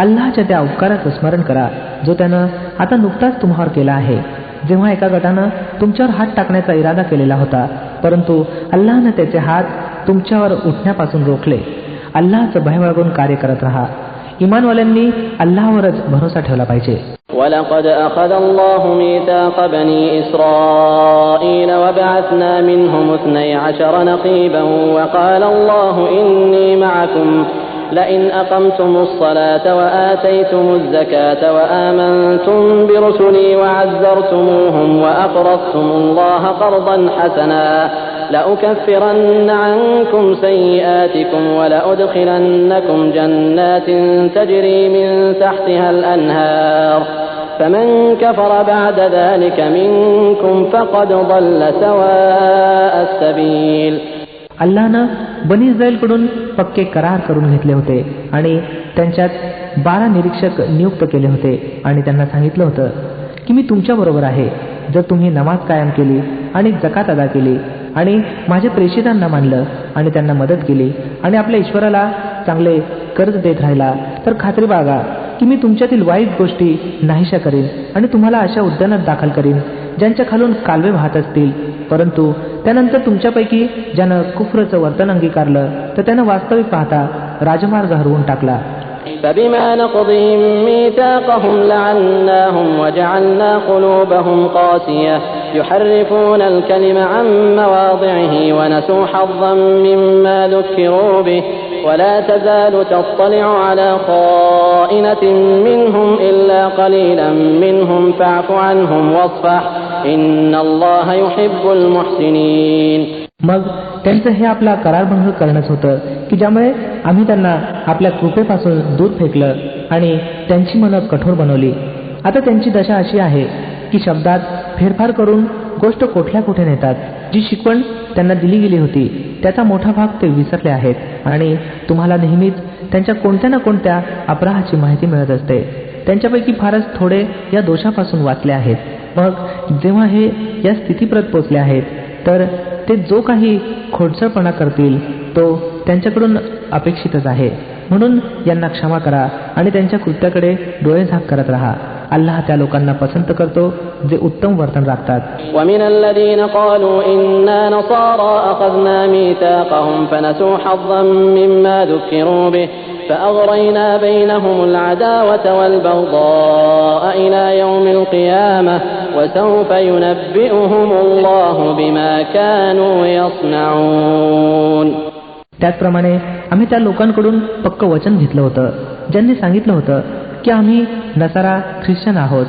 Speaker 2: अल्लाहच्या त्या उपकाराचं स्मरण करा जो त्यानं आता नुकताच तुम्हावर केला आहे. जेव्हा एका गटानं तुमच्यावर हात टाकण्याचा इरादा केलेला होता परंतु अल्लाहनं त्याचे हात तुमच्यावर उठण्यापासून रोखले. अल्लाहचं भय बाळगून कार्य करत राहा. इमानवाल्यांनी अल्लाहवरच भरोसा ठेवला पाहिजे.
Speaker 1: ولقد أخذ الله ميثاق بني إسرائيل وبعثنا منهم 12 نقيبا وقال الله إني معكم لئن أقمتم الصلاة وآتيتم الزكاة وآمنتم برسلي وعزرتموهم وأقرضتم الله قرضا حسنا لأكفرن عنكم سيئاتكم ولأدخلنكم جنات تجري من تحتها الأنهار فمن كفر بعد ذلك منكم فقد ضل سواء السبيل.
Speaker 2: अल्लाहनं बनी इस्रायलकडून पक्के करार करून घेतले होते आणि त्यांच्यात 12 निरीक्षक नियुक्त केले होते आणि त्यांना सांगितलं होतं की मी तुमच्या बरोबर आहे जर तुम्ही नमाज कायम केली आणि जकात अदा केली आणि माझ्या प्रेषितांना मानलं आणि त्यांना मदत केली आणि आपल्या ईश्वराला चांगले कर्ज देत राहिला तर खात्री बाळगा की मी तुमच्यातील वाईट गोष्टी नाहीशा करीन आणि तुम्हाला अशा उद्यानात दाखल करीन ज्यांच्या खालून कालवे वाहत असतील. परंतु त्यानंतर तुमच्यापैकी ज्यानं कुफ्रचं वर्तन अंगीकारलं तर त्यानं वास्तविक पाहता राजमार्ग हरवून टाकला.
Speaker 1: فبما نقضهم ميثاقهم لعناهم وجعلنا قلوبهم قاسية يحرفون الكلم عن مواضعه ونسوا حظا مما ذكروا به ولا تزال تطلع على خائنة منهم إلا قليلا منهم فاعف عنهم واصفح إن الله يحب المحسنين.
Speaker 2: मग त्यांचं हे आपला करारभंग करणंच होतं की ज्यामुळे आम्ही त्यांना आपल्या कृपेपासून दूर फेकलं आणि त्यांची मनं कठोर बनवली. आता त्यांची दशा अशी आहे की शब्दात फेरफार करून गोष्ट कुठल्या कुठे नेतात. जी शिकवण त्यांना दिली गेली होती त्याचा मोठा भाग ते विसरले आहेत आणि तुम्हाला नेहमीच त्यांच्या कोणत्या ना कोणत्या अपराहाची माहिती मिळत असते. त्यांच्यापैकी फारच थोडे या दोषापासून वाचले आहेत. मग जेव्हा हे या स्थितीपर्यंत पोचले आहेत तर ते जो काही खोडसळपणा करतील तो त्यांच्याकडून अपेक्षितच आहे. म्हणून यांना क्षमा करा आणि त्यांच्या कृत्याकडे डोळेझाक करत राहा. अल्लाह त्या लोकांना पसंत करतो जे उत्तम वर्तन राखतात.
Speaker 1: ومن الذين قالوا إنا نصارى أخذنا ميثاقهم فنسوا حظا مما ذكروا به فأغرينا بينهم العداوة والبغضاء إلى يوم القيامة وسوف ينبئهم الله بما كانوا يصنعون.
Speaker 2: त्याचप्रमाणे आम्ही त्या लोकांकडून पक्क वचन घेतलं होतं ज्यांनी सांगितलं होतं की आम्ही नसारा ख्रिश्चन आहोत,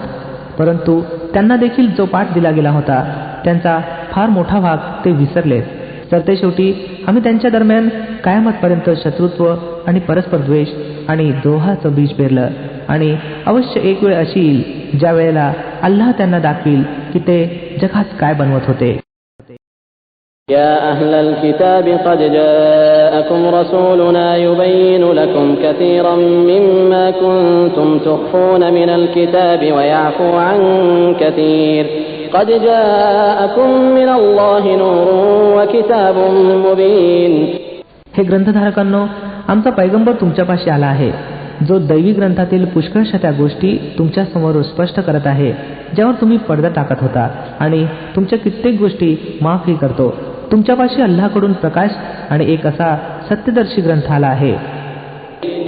Speaker 2: परंतु त्यांना देखील जो पाठ दिला गेला होता त्यांचा फार मोठा भाग ते विसरले. तर ते शेवटी आम्ही त्यांच्या दरम्यान कायमतपर्यंत शत्रुत्व आणि परस्पर द्वेष आणि द्रोहाचं बीज पेरलं. आणि अवश्य एक वेळ अशी येईल ज्या वेळेला अल्लाह त्यांना दाखवील की ते जगात काय बनवत होते.
Speaker 1: يا أهل الكتاب قد جاءكم رسولنا يبين لكم كثيرا مما كنتم تخفون من الكتاب ويعفو عن كثير قد جاءكم من الله نور وكتاب مبين.
Speaker 2: हे ग्रंथधारकांनो, आमचा पैगंबर तुमच्यापाशी आला आहे जो दैवी ग्रंथातील पुष्कळशा त्या गोष्टी तुमच्या समोर स्पष्ट करत आहे ज्यावर तुम्ही पडदा टाकत होता, आणि तुमच्या कित्येक गोष्टी माफही करतो. तुमच्यापाशी अल्लाहकडून प्रकाश आणि एक असा सत्यदर्शी ग्रंथ आला आहे.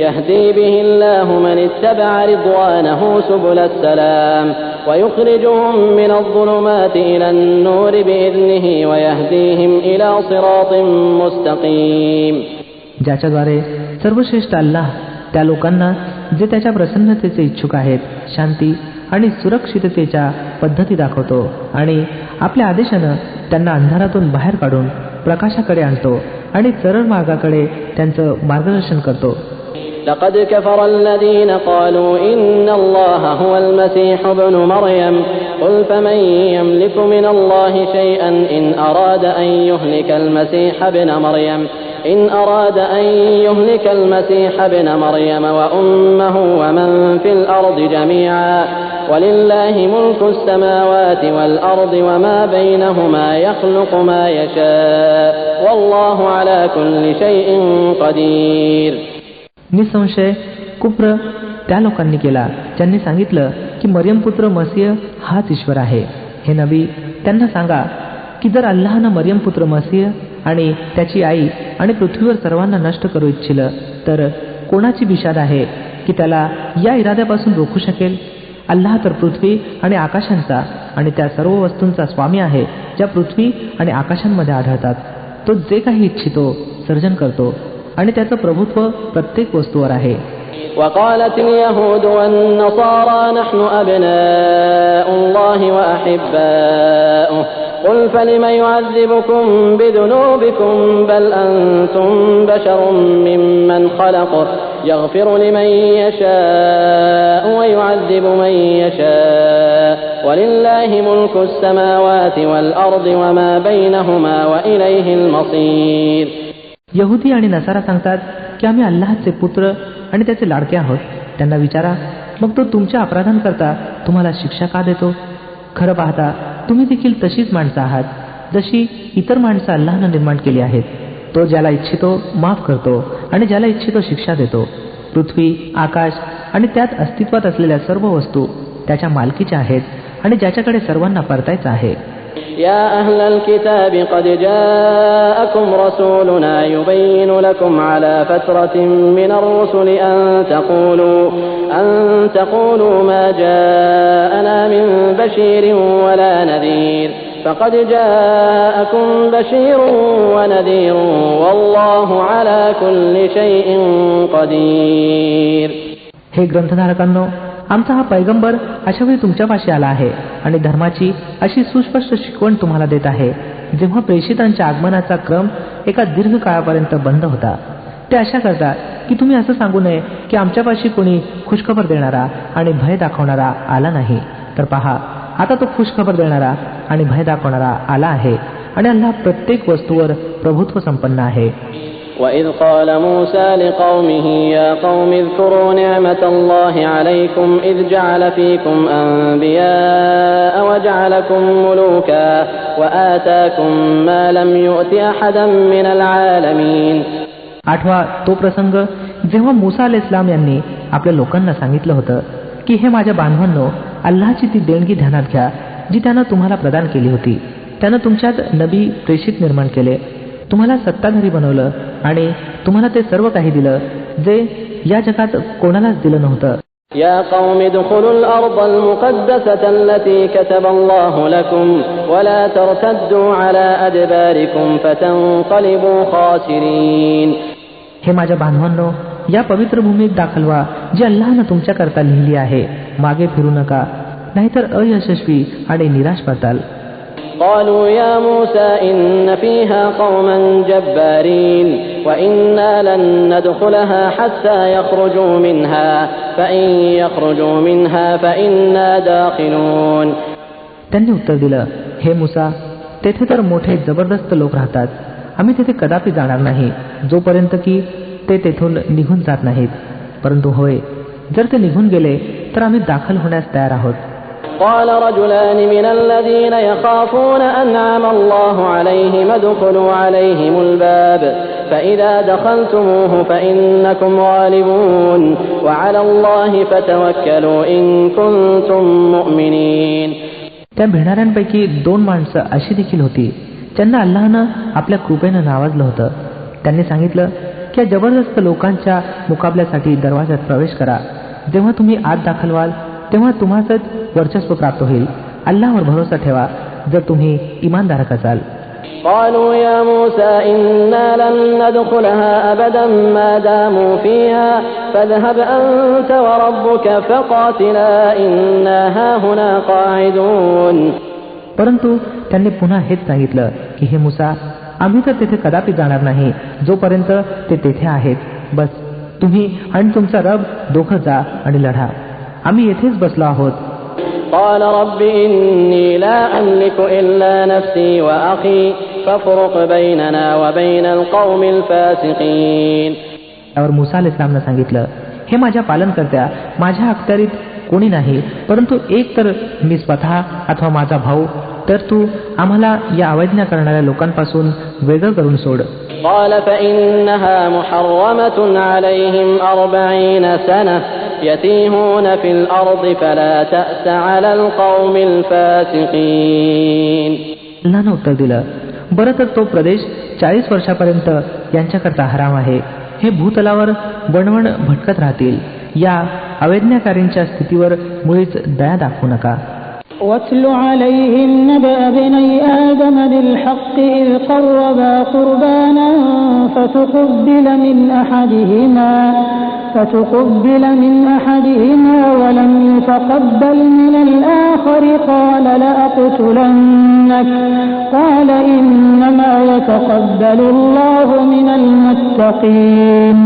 Speaker 1: يهدي به الله من اتبع رضوانه سبل السلام ويخرجهم من الظلمات إلى النور بإذنه ويهديهم إلى صراط مستقيم.
Speaker 2: ज्याच्याद्वारे सर्वश्रेष्ठ अल्लाह त्या लोकांना जे त्याच्या प्रसन्नतेचे इच्छुक आहेत शांती आणि सुरक्षिततेच्या पद्धती दाखवतो, आणि आपल्या आदेशानं त्यांना अंधारातून बाहेर काढून प्रकाशाकडे आणतो आणि सरळ मार्गाकडे त्यांचं मार्गदर्शन करतो.
Speaker 1: لقد كفر الذين قالوا إن الله هو المسيح ابن مريم قل فمن يملك من الله شيئا إن أراد أن يهلك المسيح ابن مريم وأمه ومن في الأرض جميعا ولله ملك السماوات والأرض وما بينهما يخلق ما يشاء والله على كل شيء قدير.
Speaker 2: निसंशय कुप्र त्या लोकांनी केला ज्यांनी सांगितलं की मरियम पुत्र मसीह हाच ईश्वर आहे. हे नबी, त्यांना सांगा की जर अल्लाहनं मरियम पुत्र मसीह आणि त्याची आई आणि पृथ्वीवर सर्वांना नष्ट करू इच्छिलं तर कोणाची बिशाद आहे की त्याला या इराद्यापासून रोखू शकेल. अल्लाह तर पृथ्वी आणि आकाशांचा आणि त्या सर्व वस्तूंचा स्वामी आहे ज्या पृथ्वी आणि आकाशांमध्ये आढळतात. तो जे काही इच्छितो सर्जन करतो आणि त्याचं प्रभुत्व प्रत्येक वस्तूवर आहे.
Speaker 1: وقالت اليهود والنصارى نحن أبناء الله وأحباؤه قل فلم يعذبكم بذنوبكم بل أنتم بشر ممن خلق يغفر لمن يشاء ويعذب من يشاء ولله ملك السماوات والأرض وما بينهما وإليه المصير.
Speaker 2: यहुदी आणि नसारा सांगतात की आम्ही अल्लाहचे पुत्र आणि त्याचे लाडके आहोत. त्यांना विचारा, मग तो तुमच्या अपराधांकरता तुम्हाला शिक्षा का देतो? खरं पाहता तुम्ही देखील तशीच माणसं आहात जशी इतर माणसं अल्लाहनं निर्माण केली आहेत. तो ज्याला इच्छितो माफ करतो आणि ज्याला इच्छितो शिक्षा देतो. पृथ्वी, आकाश आणि त्यात अस्तित्वात असलेल्या सर्व वस्तू त्याच्या मालकीच्या आहेत आणि ज्याच्याकडे सर्वांना परतायचं आहे.
Speaker 1: يا أهل الكتاب قد جاءكم رسولنا يبين لكم على فترة من الرسل أن تقولوا ما جاءنا من بشير ولا نذير فقد جاءكم بشير ونذير والله على كل شيء قدير.
Speaker 2: हे ग्रंथधारकांनो, आमचा हा पैगंबर अशा वेळी तुमच्यापाशी आला आहे आणि धर्माची अशी सुस्पष्ट शिकवण तुम्हाला देत आहे जेव्हा प्रेषितांच्या आगमनाचा क्रम एका दीर्घ काळापर्यंत बंद होता. ते अशा करतात की तुम्ही असं सांगू नये की आमच्यापाशी कोणी खुशखबर देणारा आणि भय दाखवणारा आला नाही. तर पहा, आता तो खुशखबर देणारा आणि भय दाखवणारा आला आहे आणि अल्लाह प्रत्येक वस्तूवर प्रभुत्व संपन्न आहे.
Speaker 1: وَإِذْ قَالَ مُوسَى لِقَوْمِهِ يَا قَوْمِ اذْكُرُوا نِعْمَةَ اللَّهِ عَلَيْكُمْ إِذْ جَعَلَ فِيكُمْ أَنْبِيَاءَ وَجَعَلَكُمْ مُلُوكًا وَآتَاكُمْ مَا لَمْ يُؤْتِ أَحَدًا مِنَ الْعَالَمِينَ.
Speaker 2: आठवा तो प्रसंग जेव्हा मूसा अलैहिस्सलाम यांनी आपल्या लोकांना सांगितलं होतं की हे माझ्या बांधवांनो, अल्लाहची ती देणगी ध्यानात घ्या जी त्यानं तुम्हाला प्रदान केली होती. त्यानं तुमच्यात नबी प्रेषित निर्माण केले, तुम्हाला सत्ताधारी बनवलं आणि तुम्हाला ते सर्व काही दिलं जे या जगात कोणालाच दिलं नव्हतं.
Speaker 1: يا قوم ادخلوا الأرض المقدسة التي كتب الله لكم ولا ترتدوا على أدباركم فتنقلبوا خاسرين.
Speaker 2: हे माझ्या बांधवांनो, या पवित्र भूमीत दाखल व्हा जी अल्लाहनं तुमच्याकरता लिहिली आहे. मागे फिरू नका, नाहीतर अयशस्वी आणि निराश पडताल.
Speaker 1: قالوا يا موسى إن فيها قوما جبارين وإنا لن ندخلها حتى يخرجوا منها فإن يخرجوا منها فإنا داخلون.
Speaker 2: त्यांनी उत्तर दिलं, हे मुसा, तेथे तर मोठे जबरदस्त लोक राहतात. आम्ही तेथे कदापि जाणार नाही जोपर्यंत की ते तेथून निघून जात नाहीत. परंतु होय, जर ते निघून गेले तर आम्ही दाखल होण्यास तयार आहोत.
Speaker 1: قال رجلان من الذين يخافون أنعم الله عليهم ادخلوا عليهم الباب فإذا دخلتموه فإنكم غالبون وعلى الله فتوكلوا إن كنتم مؤمنين.
Speaker 2: त्या भिणाऱ्यांपैकी 2 माणसं अशी देखील होती ज्यांना अल्लाहनं आपल्या कृपेनं नावाजलं होतं. त्यांनी सांगितलं की या जबरदस्त लोकांच्या मुकाबल्यासाठी दरवाजात प्रवेश करा. जेव्हा तुम्ही आत दाखल व्हाल तेव्हा तुम्हाच वर्चस्व प्राप्त होईल. अल्लाहवर भरोसा ठेवा जर तुम्ही इमानदारक असाल.
Speaker 1: قالوا يا موسى إنا لن ندخلها أبدا ما داموا فيها فاذهب أنت وربك فقاتلا إنا هاهنا قاعدون.
Speaker 2: परंतु त्यांनी पुन्हा हेच सांगितलं की हे मुसा, आम्ही तर तेथे कदापि जाणार नाही जोपर्यंत ते तेथे आहेत. बस तुम्ही आणि तुमचा रब दोघं जा आणि लढा. आम्ही येथेच बसलो आहोत.
Speaker 1: قال رب إني لا أملك إلا نفسي وأخي فافرق بيننا وبين القوم الفاسقين.
Speaker 2: त्यावर मुसा अलैहिस्सलामनं सांगितलं, हे माझ्या पालनकर्त्या, माझ्या अखत्यारीत कोणी नाही परंतु एक तर मी स्वतः अथवा माझा भाऊ, तर तू आम्हाला या अवैज्ञा करणाऱ्या लोकांपासून वेगळं करून सोड.
Speaker 1: قال فإنها محرمة عليهم 40 سنة يتيهون في الأرض فلا تأس على القوم الفاسقين.
Speaker 2: अल्लाहनं उत्तर दिलं, बरं तर तो प्रदेश 40 वर्षापर्यंत यांच्याकरता हराम आहे. हे भूतलावर वणवण भटकत राहतील. या अवैज्ञाकारींच्या स्थितीवर मुळीच दया दाखवू नका.
Speaker 3: واتل عليهم نبأ ابني آدم بالحق إذ قربا قربانا فتقبل من أحدهما ولم يتقبل من الآخر قال لأقتلنك قال إنما يتقبل الله من المتقين.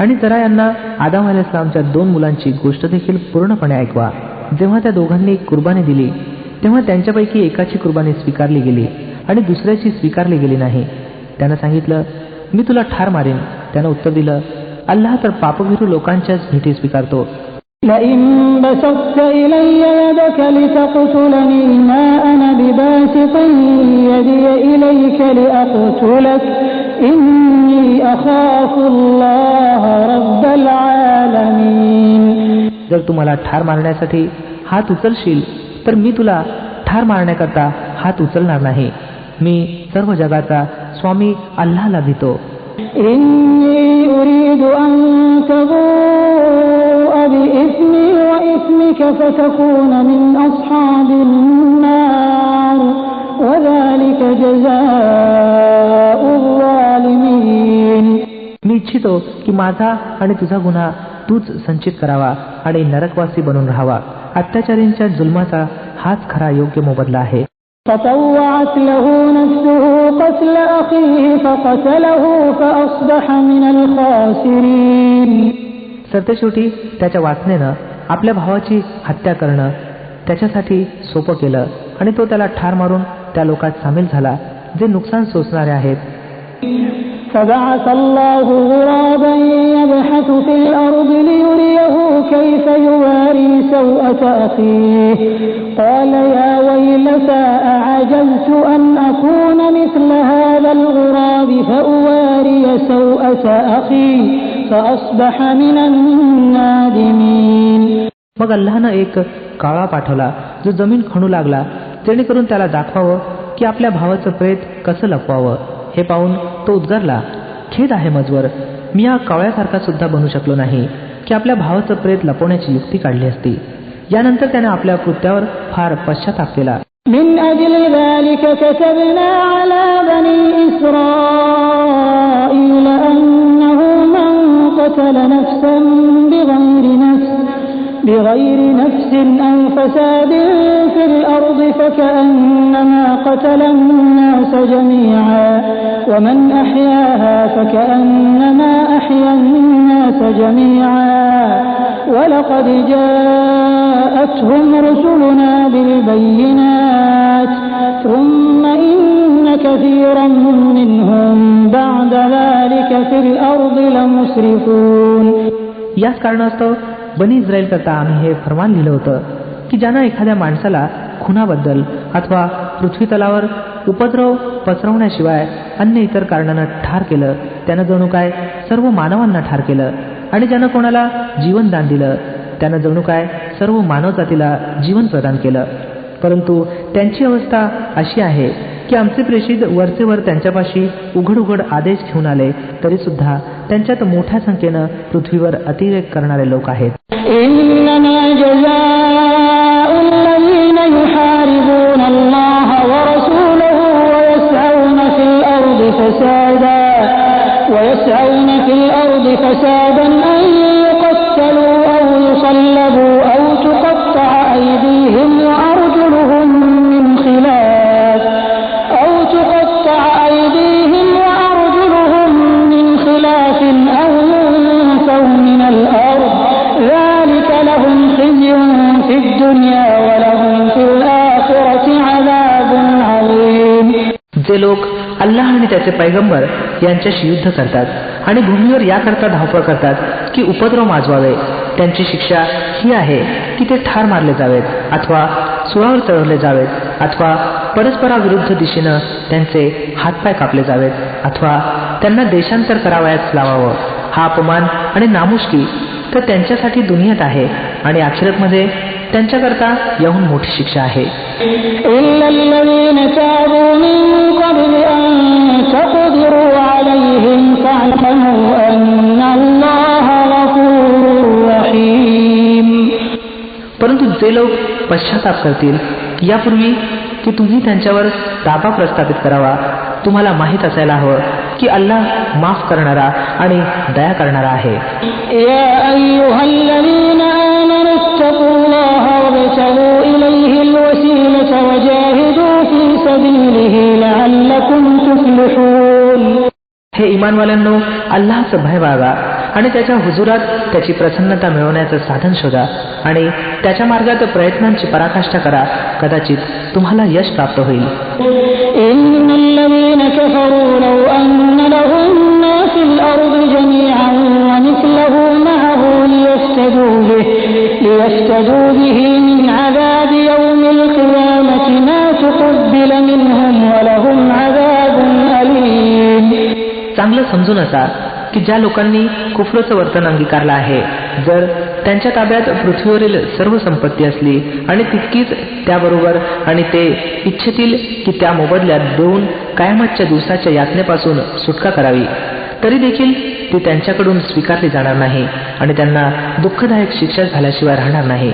Speaker 2: आणि जरा यांना आदम अलैहिस्सलामच्या 2 मुलांची गोष्ट देखील पूर्णपणे ऐकवा. जेव्हा त्या दोघांनी कुर्बानी दिली तेव्हा त्यांच्यापैकी एकाची कुर्बानी स्वीकारली गेली आणि दुसऱ्याची स्वीकारली गेली नाही. त्यानं सांगितलं, मी तुला ठार मारेन. त्यानं उत्तर दिलं, अल्लाह तर पापभीरू लोकांच्याच भेटी स्वीकारतो.
Speaker 3: لئن بسطت إلي يدك لتقتلني ما أنا بباسط يدي إليك لأقتلك إني أخاف الله رب العالمين.
Speaker 2: जर तू मला ठार मारण्यासाठी हात उचलशील तर मी तुला ठार मारण्याकरता हात उचलणार नाही. मी सर्व जगाचा स्वामी अल्लाहला भीतो.
Speaker 3: إني أريد أن تبوء بإثمي وإثمك فتكون من أصحاب النار وذلك جزاء الظالمين.
Speaker 2: मी इच्छितो की माझा आणि तुझा गुन्हा तूच संचित करावा आणि नरकवासी बनून राहावा. अत्याचारींच्या जुलमाचा हाच खरा योग्य मोबदला आहे.
Speaker 3: فطوعت له نفسه قتل أخيه فقتله فأصبح من الخاسرين.
Speaker 2: सरतेशेवटी त्याच्या वासनेनं आपल्या भावाची हत्या करणं त्याच्यासाठी सोपं केलं आणि तो त्याला ठार मारून त्या लोकात सामील झाला जे नुकसान सोसणारे आहेत.
Speaker 3: فبعث الله غرابا يبحث في الأرض ليريه كيف يواري سوءة أخيه قال يا ويلتى أعجزت أن أكون مثل هذا الغراب فأواري سوءة أخي فأصبح من النادمين.
Speaker 2: मग अल्लाहनं एक काळा पाठवला जो जमीन खणू लागला जेणेकरून त्याला दाखवावं की आपल्या भावाचं प्रेत कसं लपवावं. हे पाहून तो उद्गारला, खेद आहे मजवर, मी या कावळ्यासारखा सुद्धा बनू शकलो नाही. की आपल्या भावाचं प्रेत लपवण्याची युक्ती काढली असती. यानंतर त्याने आपल्या कृत्यावर फार पश्चाताप केला.
Speaker 3: من أجل ذلك كتبنا على بني إسرائيل أنه من قتل نفسا بغير نفس أو فساد في الأرض فكأنما قتل الناس جميعا ومن أحياها فكأنما أحيا الناس جميعا ولقد جاءتهم رسلنا بالبينات ثم إن كثيرا منهم بعد ذلك في الأرض لمسرفون.
Speaker 2: याच कारणास्तव बनी इस्रायल करता आम्ही हे फरमान लिहिलं होतं की ज्यानं एखाद्या माणसाला खुनाबद्दल अथवा पृथ्वी तलावर उपद्रव पसरवण्याशिवाय अन्य इतर कारणानं ठार केलं त्यानं जणू काय सर्व मानवांना ठार केलं, आणि ज्यानं कोणाला जीवनदान दिलं त्यानं जणू काय सर्व मानवजातीला जीवन प्रदान केलं. परंतु त्यांची अवस्था अशी आहे की आमचे प्रेषित वरचेवर त्यांच्यापाशी उघड उघड आदेश घेऊन आले तरी सुद्धा त्यांच्यात मोठ्या संख्येनं पृथ्वीवर अतिरेक करणारे लोक आहेत.
Speaker 3: إنما جزاء الذين يحاربون الله ورسوله ويسعون في الأرض فسادا أن يقتلوا أو يصلبوا أو تقطع أيديهم وأرجلهم من خلاف أو ينفوا من الأرض ذلك لهم خزي في الدنيا ولهم في الآخرة عذاب عظيم.
Speaker 2: जे लोक अल्लाह आणि त्याचे पैगंबर यांच्याशी युद्ध करतात आणि भूमीवर याकरता धावपळ करतात की उपद्रव माजवावे, त्यांची शिक्षा ही आहे की ते ठार मारले जावेत अथवा सुळावर चढवले जावेत अथवा परस्पराविरुद्ध दिशेनं त्यांचे हातपाय कापले जावेत अथवा त्यांना देशांतर करावयास लावावं. हा अपमान आणि नामुष्की तर त्यांच्यासाठी दुनियेत आहे आणि आखिरतमध्ये त्यांच्याकरता याहून मोठी शिक्षा आहे. परंतु जे लोक पश्चाताप करतील यापूर्वी की तुम्ही त्यांच्यावर ताबा प्रस्थापित करावा, तुम्हाला माहीत असायला हवं की अल्लाह माफ करणारा आणि दया करणारा आहे.
Speaker 3: या अय्युहल्लज़ीना आमनू इत्तक़ुल्लाहा वब्तगू इलैहिल वसीलता वजाहिदू फी सबीलिही लअल्लकुम तुफ्लिहून.
Speaker 2: हे ईमानवाल्यांनो, अल्लाहचं भय बाळगा आणि त्याच्या हुजुरात त्याची प्रसन्नता मिळवण्याचं साधन शोधा आणि त्याच्या मार्गात प्रयत्नांची पराकाष्ठा करा, कदाचित तुम्हाला यश प्राप्त होईल.
Speaker 3: इन्नल्लज़ीना कफरू लव अन्न लहुम मा फिल अर्दि जमीअन व मिस्लहु मअहु लियफ्तदू बिही मिन अज़ाबि यौमिल क़ियामति मा तुक़ब्बिल मिनहुम व लहुम अज़ाबुन अलीम.
Speaker 2: चांगलं समजून असा की ज्या लोकांनी कुफरचं वर्तन अंगीकारलं आहे, जर त्यांच्या ताब्यात पृथ्वीवरील सर्व संपत्ती असली आणि तितकीच त्याबरोबर आणि ते इच्छितील की त्या मोबदल्यात देऊन कयामतच्या दिवसाच्या यातनेपासून सुटका करावी, तरी देखील ती त्यांच्याकडून स्वीकारली जाणार नाही आणि त्यांना दुःखदायक शिक्षा झाल्याशिवाय राहणार नाही.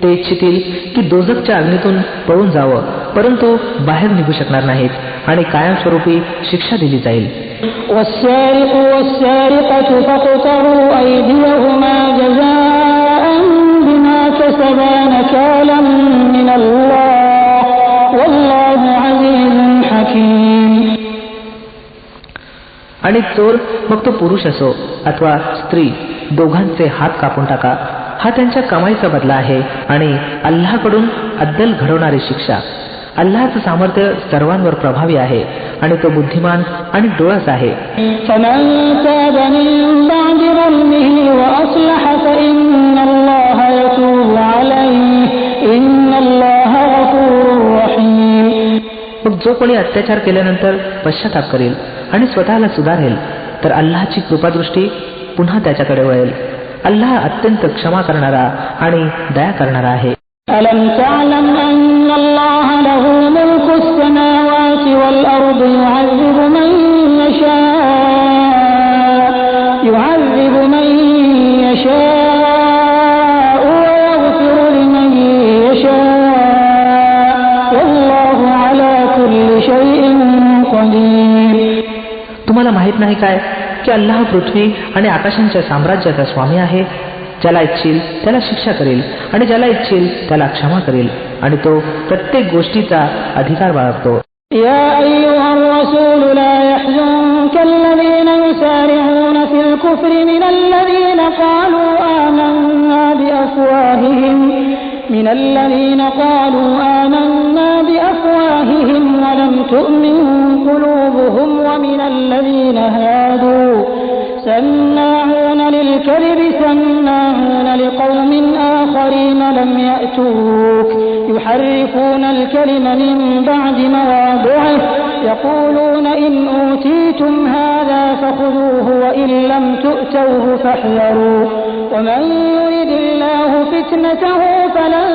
Speaker 2: ते इच्छितील की दोझखच्या अग्नीतून पळून जावं, परंतु बाहेर निघू शकणार नाहीत आणि कायमस्वरूपी शिक्षा दिली जाईल.
Speaker 3: والسارق والسارقة فاقطعوا أيديهما جزاء بما كسبا نكالا من الله والله عزيز حكيم.
Speaker 2: आणि चोर मग तो पुरुष असो अथवा स्त्री, दोघांचे हात कापून टाका. हा त्यांच्या कमाईचा बदला आहे आणि अल्लाहकडून अद्दल घडवणारी शिक्षा. अल्लाहचं सामर्थ्य सर्वांवर प्रभावी आहे आणि तो बुद्धिमान आणि डोळस आहे. मग जो कोणी अत्याचार केल्यानंतर पश्चाताप करेल आणि स्वतःला सुधारेल तर अल्लाहची कृपादृष्टी पुन्हा त्याच्याकडे वळेल. अल्लाह अत्यंत क्षमा करणारा आणि दया करणारा आहे.
Speaker 3: ألم تعلم أن الله له ملك السماوات والأرض يعذب من يشاء ويغفر لمن يشاء والله على كل شيء قدير.
Speaker 2: तुम्हाला माहित नाही काय की अल्लाह पृथ्वी आणि आकाशांच्या साम्राज्याचा स्वामी आहे. ज्याला इच्छील त्याला शिक्षा करेल आणि ज्याला इच्छील त्याला क्षमा करेल आणि तो प्रत्येक गोष्टीचा अधिकार बाळगतो.
Speaker 3: يا أيها الرسول لا يحزنك الذين يسارعون في الكفر من الذين قالوا آمنا بأفواههم ولم تؤمن قلوبهم ومن الذين هادوا سماعون للكذب سماعون لقوم آخرين لم يأتوك يحرفون الكلم من بعد مواضعه يقولون إن أوتيتم هذا فخذوه وإن لم تؤتوه فاحذروا ومن يرد الله فتنته فلن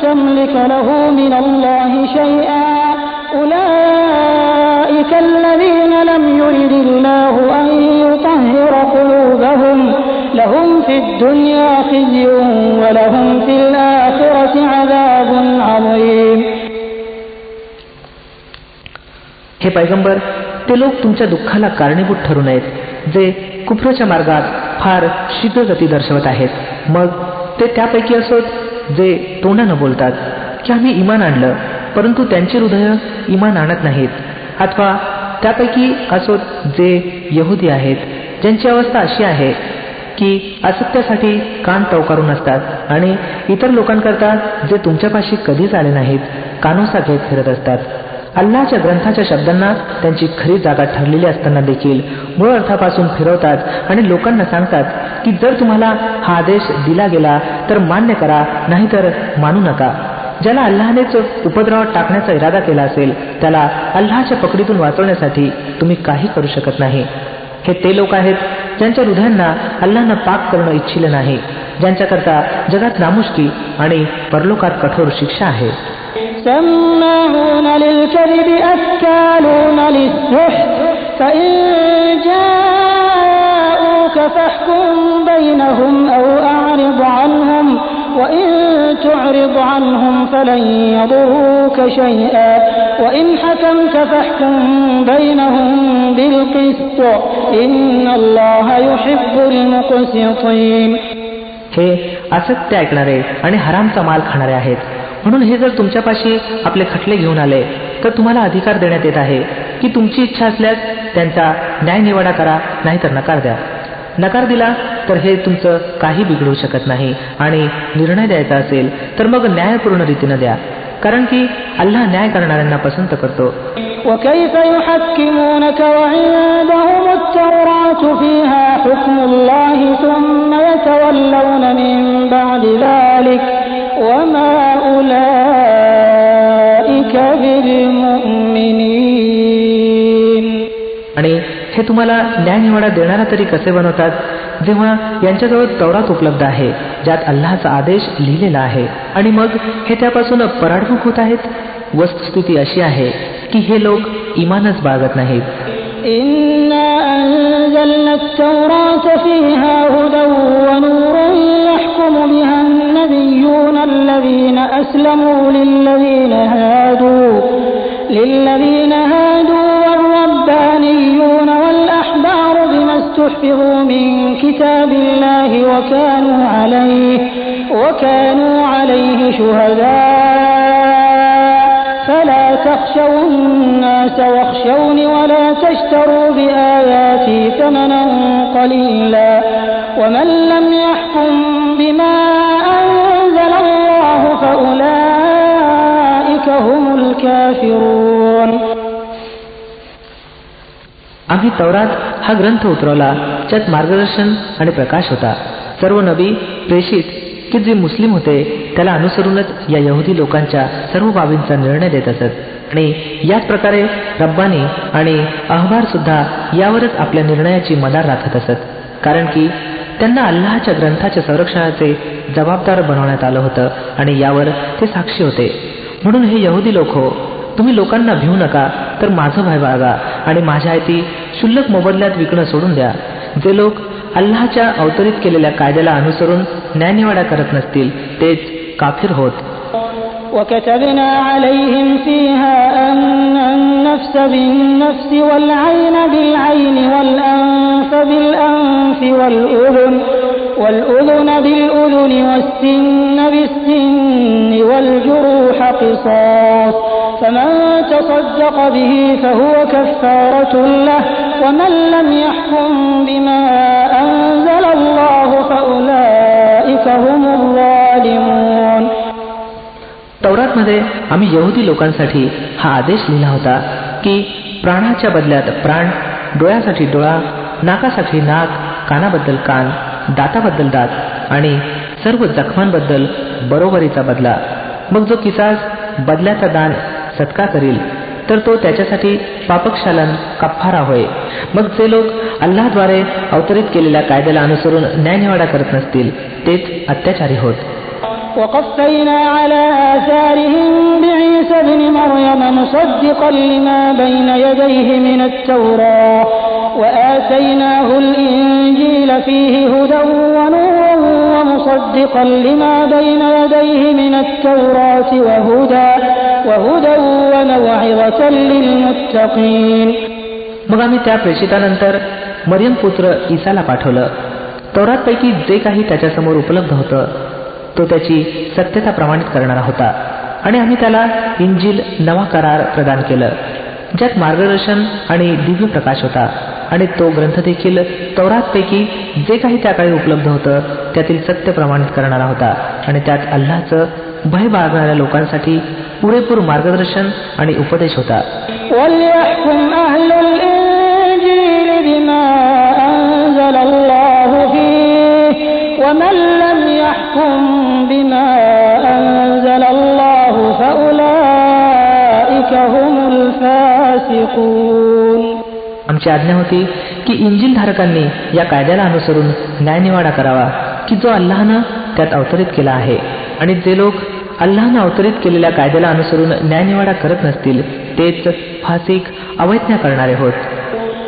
Speaker 3: تملك له من الله شيئا أولئك الذين لم يرد الله أن يطهر قلوبهم لهم في الدنيا خزي ولهم في الآخرة عذاب عظيم.
Speaker 2: हे पैगंबर, ते लोक तुमच्या दुःखाला कारणीभूत ठरू नयेत जे कुफरच्या मार्गात फार शीघ्र गती दर्शवत आहेत. मग ते त्यापैकी असोत जे तोंडानं बोलतात की आम्ही इमान आणलं, परंतु त्यांची हृदय इमान आणत नाहीत, अथवा त्यापैकी असोत जे यहुदी आहेत ज्यांची अवस्था अशी आहे की असत्यासाठी कान टवकारून असतात आणि इतर लोकांकरता जे तुमच्यापाशी कधीच आले नाहीत कानोसा घेत फिरत असतात. अल्लाहच्या ग्रंथाच्या शब्दांना त्यांची खरी जागा ठरलेली असताना देखील मूळ अर्थापासून फिरवतात आणि लोकांना सांगतात की जर तुम्हाला हा आदेश दिला गेला तर मान्य करा, नाहीतर मानू नका. ज्याला अल्लाहनेच उपद्रवात टाकण्याचा इरादा केला असेल त्याला अल्लाहच्या पकडीतून वाचवण्यासाठी तुम्ही काही करू शकत नाही. हे ते लोक आहेत ज्यांच्या हृदयांना अल्लाहनं पाक करणं इच्छिलं नाही, ज्यांच्याकरता जगात नामुष्की आणि परलोकात कठोर शिक्षा आहे.
Speaker 3: سماعون للكذب أكالون للسحت فإن جاءوك فاحكم بينهم أو أعرض عنهم وإن تعرض عنهم فلن يضروك شيئا وإن حكمت فاحكم بينهم بالقسط إن الله يحب المقسطين.
Speaker 2: हे असत्य ऐकणारे आणि हरामचा माल खाणारे आहेत. म्हणून हे जर तुमच्यापाशी आपले खटले घेऊन आले तर तुम्हाला अधिकार देण्यात येत आहे की तुमची इच्छा असल्यास त्यांचा न्यायनिवाडा करा, नाहीतर नकार द्या. नकार दिला तर हे तुमचं काही बिघडू शकत नाही आणि निर्णय द्यायचा असेल तर मग न्यायपूर्ण रीतीने द्या, कारण की अल्लाह न्याय करणाऱ्यांना पसंत करतो.
Speaker 3: وكيف يحكمونك وعندهم التوراة فيها حكم الله ثم يتولون من بعد ذلك وما أولئك بالمؤمنين.
Speaker 2: आणि हे तुम्हाला न्यायनिवाडा देणारा तरी कसे बनवतात जेव्हा यांच्याजवळ तौरात उपलब्ध आहे ज्यात अल्लाहचा आदेश लिहिलेला आहे आणि मग हे त्यापासून पराडमुख होत आहेत. वस्तुस्थिती अशी आहे की हे लोक इमानच बाळगत नाहीत.
Speaker 3: إنا أنزلنا التوراة فيها هدى ونور يحكم بها النبيون الذين أسلموا للذين هادوا والربانيون والأحبار بما استحفظوا من كتاب الله وكانوا عليه شهداء فلا تخشوا الناس واخشوني ولا تشتروا بآياتي ثمنا قليلا ومن لم يحكم بما أنزل الله فأولئك هم الكافرون.
Speaker 2: आम्ही तौरात हा ग्रंथ उतरवला ज्यात मार्गदर्शन आणि प्रकाश होता. सर्व नबी प्रेषित की जे मुस्लिम होते त्याला अनुसरूनच या यहुदी लोकांच्या सर्व बाबींचा निर्णय देत असत. आणि याच प्रकारे रब्बानी आणि अहबार सुद्धा यावरच आपल्या निर्णयाची मदार राखत असत, कारण की त्यांना अल्लाहच्या ग्रंथाच्या संरक्षणाचे जबाबदार बनवण्यात आलं होतं आणि यावर ते साक्षी होते. म्हणून हे यहुदी लोक हो, तुम्ही लोकांना भिवू नका, तर माझं भय बाळगा आणि माझ्या आयती क्षुल्लक मोबदल्यात विकणं सोडून द्या. जे लोक अल्लाहच्या अवतरित केलेल्या कायद्याला अनुसरून न्यायनिवाडा करत नसतील तेच काफिर होत.
Speaker 3: وكتبنا عليهم فيها أن النفس بالنفس والعين بالعين والأنف بالأنف والأذن بالأذن والسن بالسن والجروح قصاص فمن تصدق به فهو كفارة له ومن لم يحكم بما أنزل الله فأولئك هم الظالمون.
Speaker 2: तौरातमध्ये आम्ही यहुदी लोकांसाठी हा आदेश लिहिला होता की प्राणाच्या बदल्यात प्राण, डोळ्यासाठी डोळा, नाकासाठी नाक, कानाबद्दल कान, दाताबद्दल दात आणि सर्व जखमांबद्दल बरोबरीचा बदला. मग जो किसास बदल्याचा दान सत्कार करील तर तो त्याच्यासाठी पापक्षालन कफ्फारा होय. मग जे लोक अल्लाहद्वारे अवतरित केलेल्या कायद्याला अनुसरून न्यायनिवाडा करत नसतील तेच अत्याचारी होत.
Speaker 3: وقفينا على آثارهم بعيسى ابن مريم مصدقا لما بين يديه من التوراة وآتيناه الإنجيل فيه هدى ونور ومصدقا لما بين يديه من التوراة وهدى وموعظة للمتقين.
Speaker 2: मग आम्ही त्या प्रेषितानंतर मरियम पुत्र ईसाला पाठवलं. तौरातपैकी जे काही त्याच्यासमोर उपलब्ध होतं तो त्याची सत्यता प्रमाणित करणारा होता आणि आम्ही त्याला इंजिल नवा करार प्रदान केलं ज्यात मार्गदर्शन आणि दिव्य प्रकाश होता. आणि तो ग्रंथ देखील तौरातपैकी जे काही त्या काळी उपलब्ध होतं त्यातील सत्य प्रमाणित करणारा होता आणि त्यात अल्लाहचं भय बाळगणाऱ्या लोकांसाठी पुरेपूर मार्गदर्शन आणि उपदेश होता.
Speaker 3: ومن لم يحكم بما أنزل الله فأولئك هم الفاسقون.
Speaker 2: आमची आज्ञा होती की इंजिल धारकांनी या कायद्याला अनुसरून न्यायनिवाडा करावा की जो अल्लाहनं त्यात अवतरित केला आहे. आणि जे लोक अल्लाहनं अवतरित केलेल्या कायद्याला अनुसरून न्यायनिवाडा करत नसतील तेच फासिक, अवैज्ञा करणारे होत.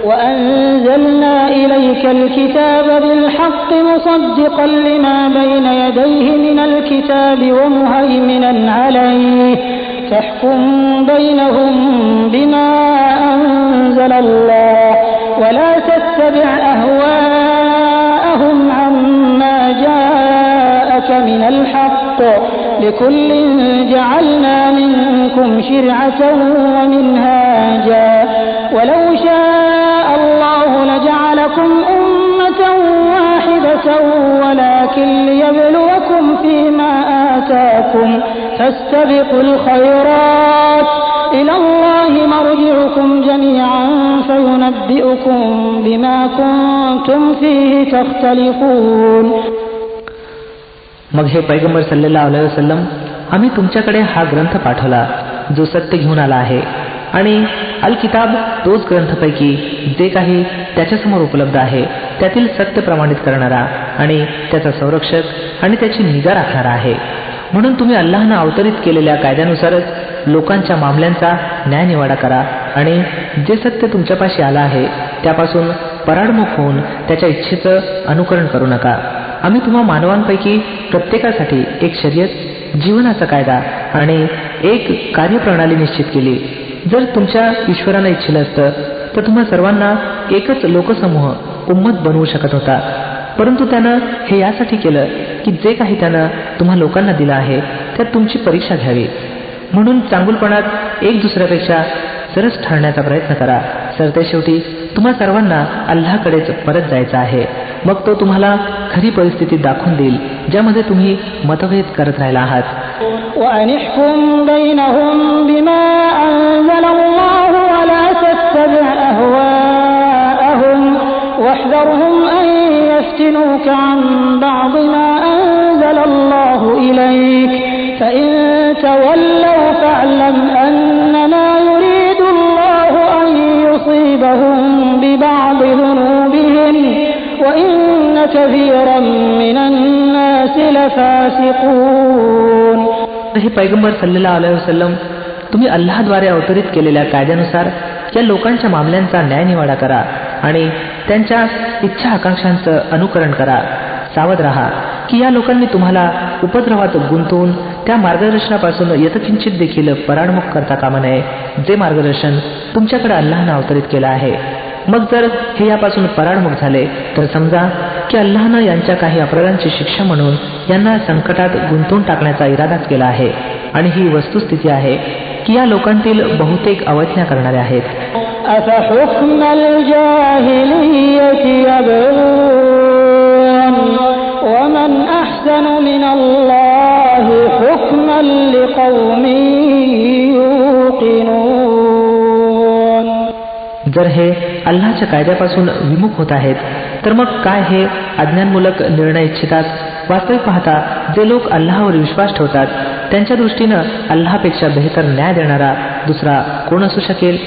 Speaker 3: وأنزلنا إليك الكتاب بالحق مصدقا لما بين يديه من الكتاب ومهيمنا عليه فاحكم بينهم بما أنزل الله ولا تتبع أهواءهم عما جاءك من الحق لكل جعلنا منكم شرعة ومنهاجا ولو شاء الله لجعلكم أمة واحدة ولكن ليبلوكم فيما آتاكم فاستبقوا الخيرات إلى الله مرجعكم جميعا فينبئكم بما كنتم فيه تختلفون.
Speaker 2: मग हे पैगंबर सल्लल्लाहु अलैहि वसल्लम, आम्ही तुमच्याकडे हा ग्रंथ पाठवला जो सत्य घेऊन आला आहे आणि अल किताब तोच ग्रंथपैकी जे काही त्याच्यासमोर उपलब्ध आहे त्यातील सत्य प्रमाणित करणारा आणि त्याचा संरक्षक आणि त्याची निगा राखणारा आहे. म्हणून तुम्ही अल्लाहनं अवतरित केलेल्या कायद्यानुसारच लोकांच्या मामल्यांचा न्यायनिवाडा करा आणि जे सत्य तुमच्यापाशी आलं आहे त्यापासून पराडमुख होऊन त्याच्या इच्छेचं अनुकरण करू नका. आम्ही तुम्हा मानवांपैकी प्रत्येकासाठी एक शर्यत, जीवनाचा कायदा आणि एक कार्यप्रणाली निश्चित केली. जर तुमच्या ईश्वरानं इच्छिलं असतं तर तुम्हा सर्वांना एकच लोकसमूह उम्मत बनवू शकत होता, परंतु त्यानं हे यासाठी केलं की जे काही त्यानं तुम्हा लोकांना दिलं आहे त्यात तुमची परीक्षा घ्यावी. म्हणून चांगुलपणात एक दुसऱ्यापेक्षा सरस ठरण्याचा प्रयत्न करा. सरतेशेवटी तुम्हा सर्वांना अल्लाहकडेच परत जायचं आहे. मग तो तुम्हाला खरी परिस्थिती दाखवून देईल ज्यामध्ये तुम्ही मतभेद करत राहिला आहात.
Speaker 3: وأنحكم بينهم بما أنزل الله ولا تتبع أهواءهم واحذرهم أن يفتنوك عن بعض ما أنزل الله إليك كثيرا من الناس لفاسقون.
Speaker 2: हे पैगंबर सल्लल्लाहु अलैहि वसल्लम, तुम्ही अल्लाहद्वारे अवतरित केलेल्या कायद्यानुसार या लोकांच्या मामल्यांचा न्यायनिवाडा करा आणि त्यांच्या इच्छा आकांक्षांचं अनुकरण करा. सावध रहा की या लोकांनी तुम्हाला उपद्रवात गुंतवून त्या मार्गदर्शनापासून यथकिंचित देखील पराडमुख करता कामा नये, जे मार्गदर्शन तुमच्याकडे अल्लाहनं अवतरित केलं आहे. मग जर हे यापासून पराडमुख झाले तर समजा की अल्लाहनं यांच्या काही अपराधांची शिक्षा म्हणून यांना संकटात गुंतवून टाकण्याचा इरादाच केला आहे. आणि ही वस्तुस्थिती आहे की या लोकांतील बहुतेक अवज्ञा करणारे आहेत.
Speaker 3: أفحكم الجاهلية يبغون ومن أحسن من الله حكما لقوم يوقنون.
Speaker 2: जर हे अल्लाहच्या कायद्यापासून विमुख होत आहेत तर मग काय हे अज्ञानमूलक निर्णय इच्छितात? वास्तविक पाहता जे लोक अल्लाहवर विश्वास ठेवतात त्यांच्या दृष्टीनं अल्लाहपेक्षा बेहतर न्याय देणारा दुसरा कोण असू शकेल?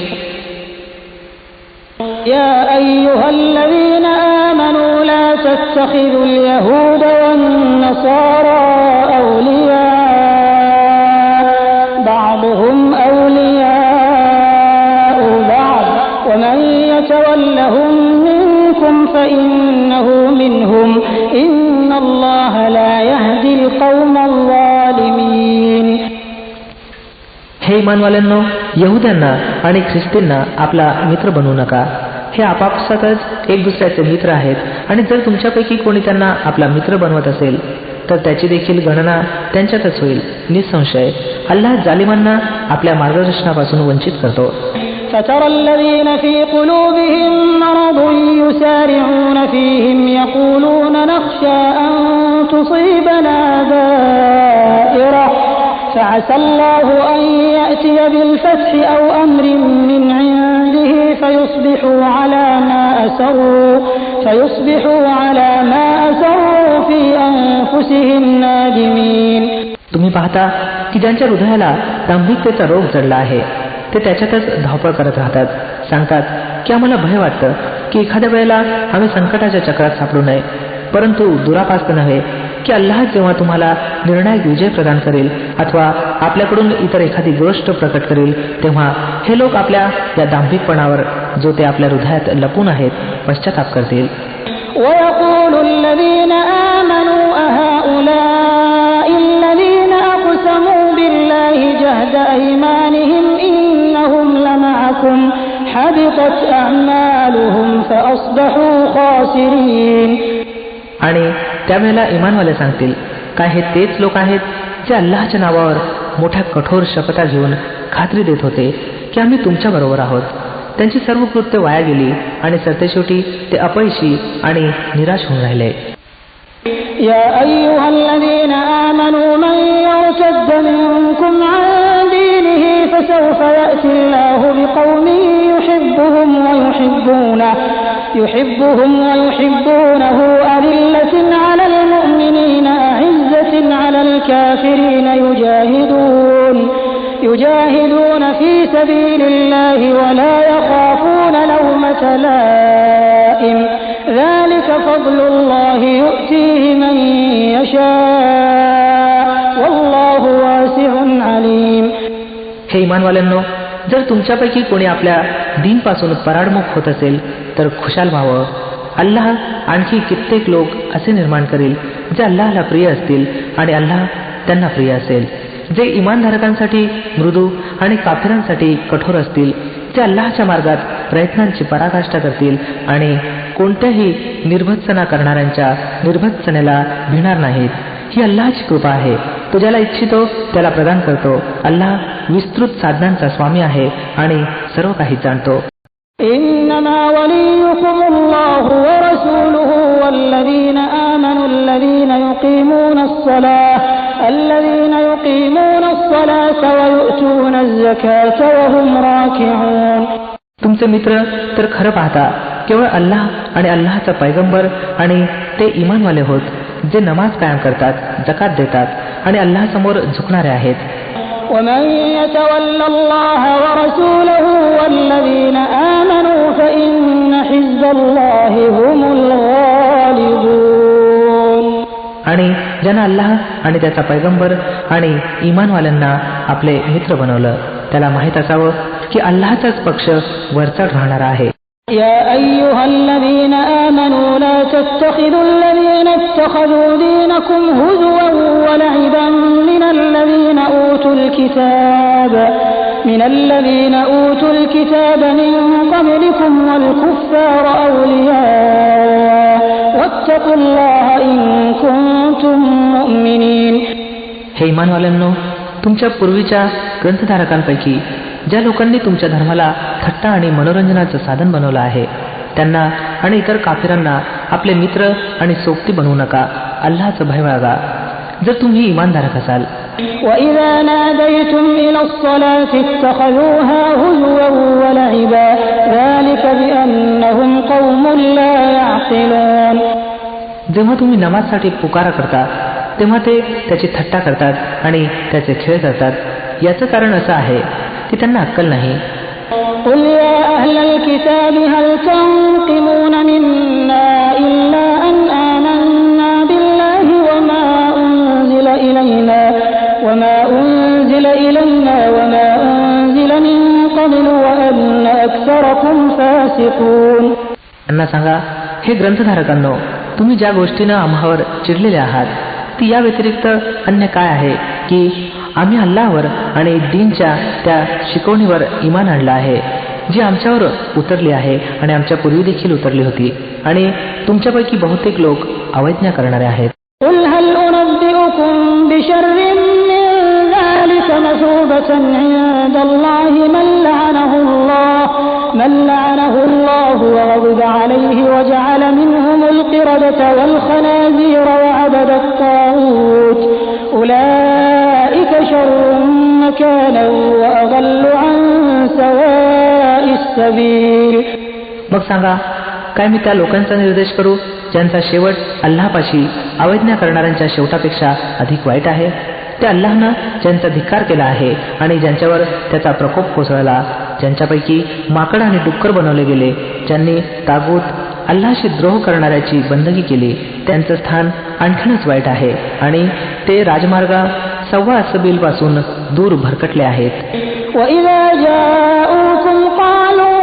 Speaker 3: يا أيها الذين آمنوا لا تتخذوا اليهود والنصارى أولياء بعضهم أولياء بعض ومن يتولهم منكم فإنه منهم إن الله لا يهدي القوم الظالمين.
Speaker 2: हे इमानवाल्यांनो, यहुद्यांना आणि ख्रिस्तींना आपला मित्र बनवू नका. हे आपापसातच एक दुसऱ्याचे मित्र आहेत आणि जर तुमच्यापैकी कोणी त्यांना आपला मित्र बनवत असेल तर त्याची देखील गणना त्यांच्यातच होईल. निसंशय अल्लाह जालिमांना आपल्या मार्गदर्शनापासून वंचित करतो.
Speaker 3: فترى الذين في قلوبهم مرض يسارعون فيهم يقولون نخشى أن تصيبنا دائرة فعسى الله أن يأتي بالفتح أو أمر من عنده فيصبحوا على ما أسروا في أنفسهم نادمين.
Speaker 2: तुम्ही पाहता की ज्यांच्या हृदयाला दांभिकतेचा रोग जडला आहे ते त्याच्यातच धावपळ करत राहतात. सांगतात की आम्हाला भय वाटतं की एखाद्या वेळेला आम्ही संकटाच्या चक्रात सापडू नये. परंतु दुरापास्त नव्हे की अल्लाह जेव्हा तुम्हाला निर्णायक विजय प्रदान करेल अथवा आपल्याकडून इतर एखादी गोष्ट प्रकट करेल तेव्हा हे लोक आपल्या या दांभिकपणावर जो ते आपल्या हृदयात लपून आहेत पश्चाताप करतील.
Speaker 3: ويقول الذين آمنوا أهؤلاء الذين أقسموا بالله جهد أيمانهم إنهم لمعكم حبطت أعمالهم فأصبحوا خاسرين.
Speaker 2: आणि त्यावेळेला इमानवाले सांगतील, काय हे तेच लोक आहेत जे अल्लाहच्या नावावर मोठ्या कठोर शपथा घेऊन खात्री देत होते की आम्ही तुमच्या बरोबर आहोत. त्यांची सर्व कृत्य वाया गेली आणि सरतेशेवटी ते अपयशी आणि निराश होऊन राहिले.
Speaker 3: يا أيها الذين آمنوا من يرتد منكم عن دينه فسوف يأتي الله بقوم يحبهم ويحبونه أذلة على المؤمنين أعزة على الكافرين يجاهدون في سبيل الله ولا يخافون لومة لائم ذلك فضل الله يؤتيه من يشاء والله واسع عليم.
Speaker 2: हे इमानवाल्यांनो, जर तुमच्यापैकी कोणी आपल्या दीनपासून पराडमुख होत असेल तर खुशाल व्हावं. अल्लाह आणखी कित्येक लोक असे निर्माण करेल जे अल्लाहला प्रिय असतील आणि अल्लाह त्यांना प्रिय असेल, जे इमानधारकांसाठी मृदू आणि काफिरांसाठी कठोर असतील, जे अल्लाहच्या मार्गात प्रयत्नांची पराकाष्ठा करतील आणि कोणत्याही निर्भत्सना करणाऱ्यांच्या निर्भत्सनेला भिणार नाहीत. ही अल्लाहची कृपा आहे. तो ज्याला इच्छितो त्याला प्रदान करतो. अल्लाह विस्तृत साधनांचा स्वामी आहे आणि सर्व काही जाणतो.
Speaker 3: إنما وليكم الله ورسوله والذين آمنوا الذين يقيمون الصلاة ويؤتون الزكاة وهم راكعون.
Speaker 2: तुमचे मित्र तर खरं पाहता केवळ अल्लाह आणि अल्लाहचा पैगंबर आणि ते इमानवाले होत जे नमाज कायम करतात, जकात देतात आणि अल्लाहसमोर झुकणारे आहेत.
Speaker 3: ومن يتول الله ورسوله والذين آمنوا فإن حزب الله هم الغالبون.
Speaker 2: आणि ज्यांना अल्लाह आणि त्याचा पैगंबर आणि इमानवाल्यांना आपले मित्र बनवलं त्याला माहीत असावं की अल्लाहचाच पक्ष वरचढ राहणारा आहे.
Speaker 3: يا أيها الذين آمنوا لا تتخذوا الذين اتخذوا دينكم هزوا ولعبا من الذين أوتوا الكتاب من قبلكم والكفار أولياء واتقوا الله إن كنتم مؤمنين.
Speaker 2: हे इमानवाल्यांनो, तुमच्या पूर्वीच्या ग्रंथधारकांपैकी ज्या लोकांनी तुमच्या धर्माला थट्टा आणि मनोरंजनाचं साधन बनवलं आहे त्यांना आणि इतर काफिरांना आपले मित्र आणि सोबती बनवू नका. अल्लाहचं भय बाळगा जर तुम्ही इमानधारक असाल.
Speaker 3: وَإِذَا نَادَيْتُمْ إِلَى الصَّلَاةِ اتَّخَذُوهَا هُزُوًا وَلَعِبًا ذَلِكَ بِأَنَّهُمْ قَوْمٌ لَا يَعْقِلُونَ.
Speaker 2: जेव्हा तुम्ही नमाजसाठी पुकारा करता तेव्हा ते त्याची थट्टा करतात आणि त्याचे खेळ करतात. याचं कारण असं आहे की त्यांना अक्कल नाही.
Speaker 3: قُلْ يَا أَهْلَ الْكِتَابِ هَلْ تَنقِمُونَ مِنَّا إِلَّا أَنْ آمَنَّا بِاللَّهِ وَمَا أُنْزِلَ إِلَيْنَا وَمَا أُنْزِلَ مِنْ قَبْلُ وَأَنَّ أَكْثَرَكُمْ فَاسِقُونَ.
Speaker 2: त्यांना सांगा, हे ग्रंथधारकांनो, तुम्ही ज्या गोष्टीनं आम्हावर चिडलेले आहात ती या व्यतिरिक्त अन्य काय आहे की आम्ही अल्लाहवर आणि दीनच्या त्या शिकवणीवर इमान आणलं आहे जी आमच्यावर उतरली आहे आणि आमच्या पूर्वी देखील उतरली होती आणि तुमच्यापैकी बहुतेक लोक अवैज्ञा करणारे आहेत.
Speaker 3: قُلْ هَلْ أُنَبِّئُكُم بِشَرٍّ مِّن ذَلِكَ مَثُوبَةً عِندَ اللَّهِ من لعنه الله وغضب عليه وجعل منهم القردة والخنازير وعبد الطاغوت أولئك شر مكانا وأضل عن سواء السبيل.
Speaker 2: मग सांगा, काय मी त्या लोकांचा निर्देश करू ज्यांचा शेवट अल्लाहपाशी अवैज्ञा करणाऱ्यांच्या शेवटापेक्षा अधिक वाईट आहे? ते अल्लाहनं ज्यांचा धिक्कार केला आहे आणि ज्यांच्यावर त्याचा प्रकोप कोसळला, ज्यांच्यापैकी माकड आणि डुक्कर बनवले गेले, ज्यांनी तागूत अल्लाहशी द्रोह करणाऱ्याची बंदगी केली, त्यांचं स्थान आणखीनच वाईट आहे आणि ते राजमार्गा सव्वा सबील पासून दूर भरकटले आहेत.
Speaker 3: وَإِذَا جَاءُوكُمْ قَالُوا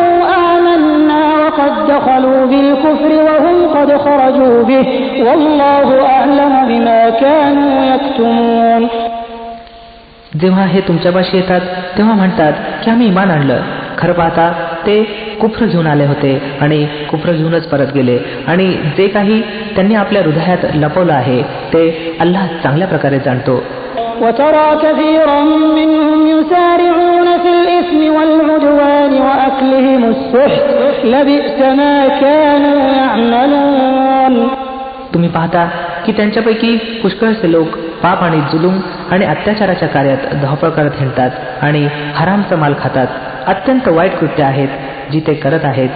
Speaker 3: آمَنَّا وَقَدْ دَخَلُوا بِالْكُفْرِ وَهُمْ قَدْ خَرَجُوا بِهِ وَاللَّهُ أَعْلَمُ بِمَا كَانُوا يَكْتُمُونَ.
Speaker 2: जेव्हा हे तुमच्यापाशी येतात तेव्हा म्हणतात की आम्ही इमान आणलं. खरं पाहता ते कुफ्र घेऊन आले होते आणि कुफ्र घेऊनच परत गेले आणि जे काही त्यांनी आपल्या हृदयात लपवलं आहे ते अल्लाह चांगल्या प्रकारे जाणतो.
Speaker 3: وَتَرَى كَثِيرًا مِّنْهُمْ يُسَارِعُونَ فِي الْإِثْمِ وَالْعُدْوَانِ وَأَكْلِهِمُ السُّحْتَ لَبِئْسَ مَا كَانُوا يَعْمَلُونَ.
Speaker 2: तुम्ही पाहता की त्यांच्यापैकी पुष्कळसे लोक पाप आणि जुलूम आणि अत्याचाराच्या कार्यात धावपळ करत हिंडतात आणि हरामचा माल खातात. अत्यंत वाईट कृत्य आहेत जी ते करत आहेत.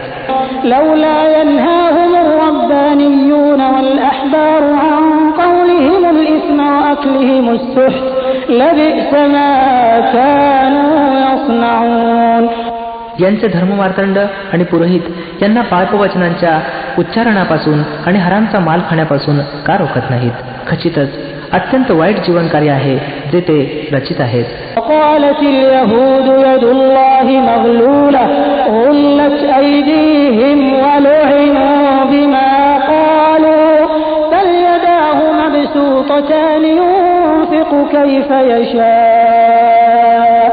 Speaker 3: لولا ينهاهم الربانيون والأحبار عن قولهم الإثم وأكلهم السحت لبئس ما كانوا يصنعون.
Speaker 2: यांचे धर्ममार्तंड आणि पुरोहित यांना पाळपवचनांच्या उच्चारणापासून आणि हरामचा माल खाण्यापासून का रोखत नाहीत? खचितच अत्यंत वाईट जीवनकार्य आहे जे ते रचित आहेत.
Speaker 3: وقالت اليهود يد الله مغلولة غلت أيديهم ولعنوا بما قالوا بل يداه مبسوطتان ينفق كيف يشاء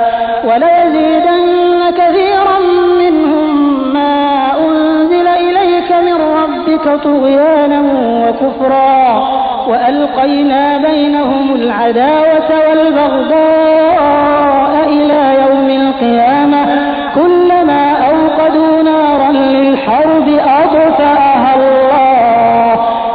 Speaker 3: وليزيدن كثيرا منهم ما أنزل إليك من ربك طغيانا وكفرا وألقينا بينهم العداوة والبغضاء إلى يوم القيامة كلما أوقدوا نارا للحرب أطفأها الله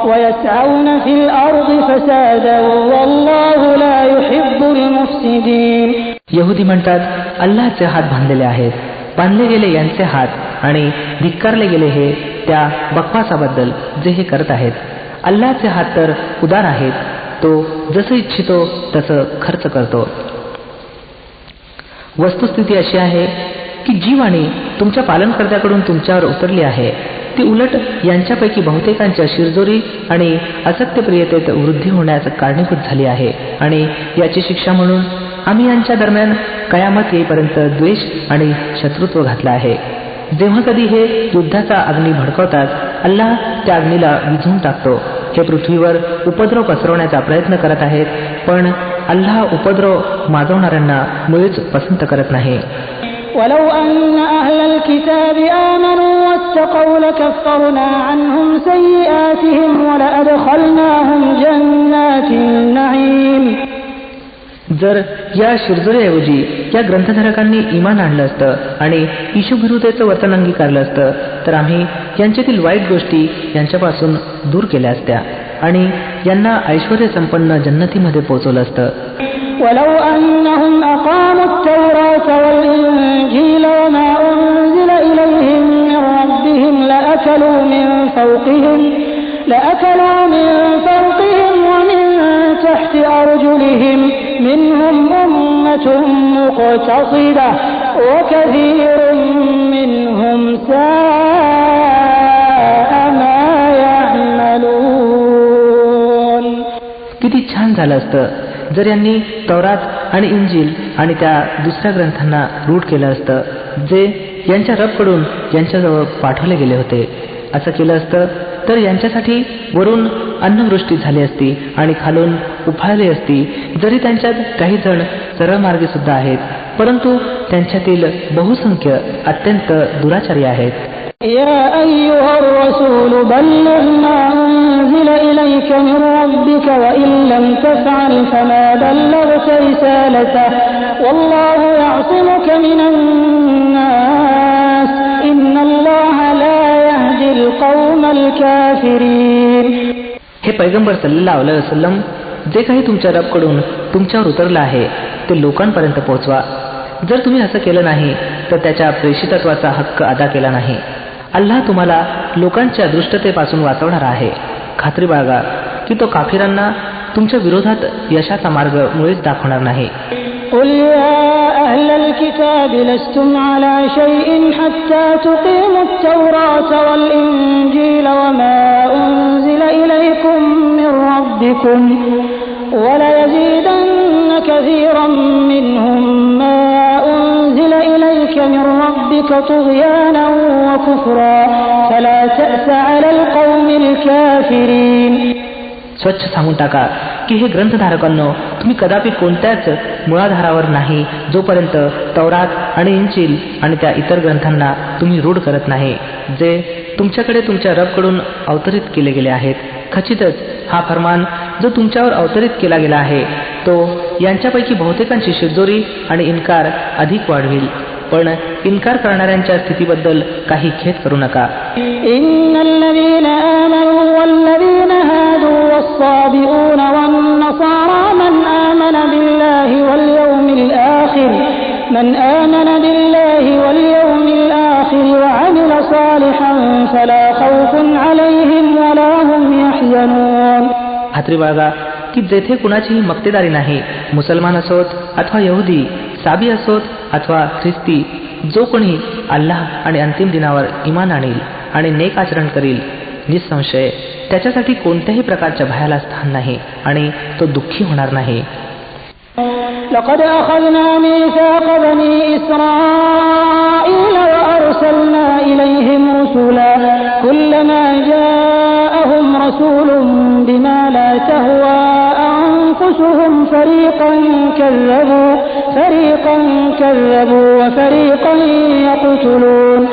Speaker 3: ويسعون في الأرض فسادا والله لا يحب المفسدين.
Speaker 2: यहुदी म्हणतात अल्लाहचे हात बांधलेले आहेत, बांधले गेले यांचे हात आणि धिक्कारले गेले हे त्या बकवासाबद्दल जे हे करत आहेत. अल्लाहचे हात तर उदार आहेत, तो जसं इच्छितो तसं खर्च करतो. वस्तुस्थिती अशी आहे की जी वाणी तुमच्या पालनकर्त्याकडून तुमच्यावर उतरली आहे ती उलट यांच्यापैकी बहुतेकांच्या शिरजोरी आणि असत्यप्रियतेत वृद्धी होण्यास कारणीभूत झाली आहे. आणि याची शिक्षा म्हणून आम्ही यांच्या दरम्यान कयामत येईपर्यंत द्वेष आणि शत्रुत्व घातला आहे. जेव्हा कधी हे युद्धाचा अग्नी भडकवतात अल्लाह त्या अग्नीला विझवून टाकतो. हे पृथ्वीवर उपद्रव पसरवण्याचा प्रयत्न करत आहेत, पण अल्लाह उपद्रव माजवणाऱ्यांना मुळीच पसंत करत नाही.
Speaker 3: ولو أن أهل الكتاب آمنوا واتقوا لكفرنا عنهم سيئاتهم ولأدخلناهم جنات النعيم.
Speaker 2: जर या शिरजोरीऐवजी या ग्रंथधारकांनी इमान आणलं असतं आणि ईशुभिरुतेचं वर्तन अंगीकारलं असतं तर आम्ही यांच्यातील वाईट गोष्टी यांच्यापासून दूर केल्या असत्या आणि यांना ऐश्वर्य संपन्न जन्नतीमध्ये पोहोचवलं असतं.
Speaker 3: ولو أنهم أقاموا التوراة والإنجيل وما أنزل إليهم من ربهم لأكلوا من فوقهم ومن تحت أرجلهم منهم أمة مقتصدة وكثير منهم ساء ما يعملون.
Speaker 2: किती छान झालं असतं जर यांनी तौरात आणि इंजील आणि त्या दुसऱ्या ग्रंथांना रूढ केलं असतं जे यांच्या रबकडून यांच्याजवळ पाठवले गेले होते. असं केलं असतं तर यांच्यासाठी वरून अन्नवृष्टी झाली असती आणि खालून उफाळली असती. जरी त्यांच्यात काही जण सरळ मार्गी सुद्धा आहेत, परंतु त्यांच्यातील बहुसंख्य अत्यंत दुराचारी आहेत.
Speaker 3: يا أيها الرسول بلغ ما أنزل إليك من ربك وإن لم تفعل فما بلغت رسالته والله يعصمك من الناس إن الله لا يهدي القوم الكافرين.
Speaker 2: हे पैगंबर सल्लल्लाहु अलैहि वसल्लम जे काही तुमच्या रबकडून तुमच्यावर उतरलं आहे ते लोकांपर्यंत पोहोचवा. जर तुम्ही असं केलं नाही तर त्याच्या प्रेषितत्वाचा हक्क अदा केला नाही. अल्लाह तुम्हाला लोकांच्या दुष्टतेपासून वाचवणारा आहे. खात्री बाळगा की तो काफिरांना तुमच्या विरोधात यशाचा मार्ग मुळीच दाखवणार नाही.
Speaker 3: قل يا أهل الكتاب لستم على شيء حتى تقيموا التوراة والإنجيل وما أنزل إليكم من ربكم وليزيدن كثيرا منهم ما أنزل إليك من ربك طغيانا وكفرا فلا تأس على القوم الكافرين.
Speaker 2: स्वच्छ सांगून टाका की हे ग्रंथधारकांनो तुम्ही कदापि कोणत्याच मुळाधारावर नाही जोपर्यंत तौरात आणि इंजील आणि त्या इतर ग्रंथांना तुम्ही रूढ करत नाही जे तुमच्याकडे तुमच्या रबकडून अवतरित केले गेले आहेत. खचितच हा फरमान जो तुमच्यावर अवतरित केला गेला आहे तो यांच्यापैकी बहुतेकांची शिरजोरी आणि इन्कार अधिक वाढविल. पण इन्कार करणाऱ्यांच्या स्थितीबद्दल काही खेद करू नका.
Speaker 3: इन्नल्लज़ीना आमनू वल्लज़ीना हादू वस्साबिऊन वन्नसारा मन आमन बिल्लाहि वल्यौमिल आखिर वअमिल सालिहन फला खौफुन अलैहिम वला हुम यहज़नून.
Speaker 2: खात्री बाळगा की जेथे कुणाचीही मक्तेदारी नाही, मुसलमान असोत अथवा यहुदी, साबी असोत अथवा ख्रिस्ती, जो कोणी अल्लाह आणि अंतिम दिनावर इमान आणील आणि नेक आचरण करील निसंशय त्याच्यासाठी कोणत्याही प्रकारच्या भयाला स्थान नाही आणि तो दुःखी होणार नाही.
Speaker 3: لقد أخذنا ميثاق بني إسرائيل وأرسلنا إليهم رسلا كلما جاءهم رسول بما لا تهوى أنفسهم فريقا كذبوا وفريقا يقتلون.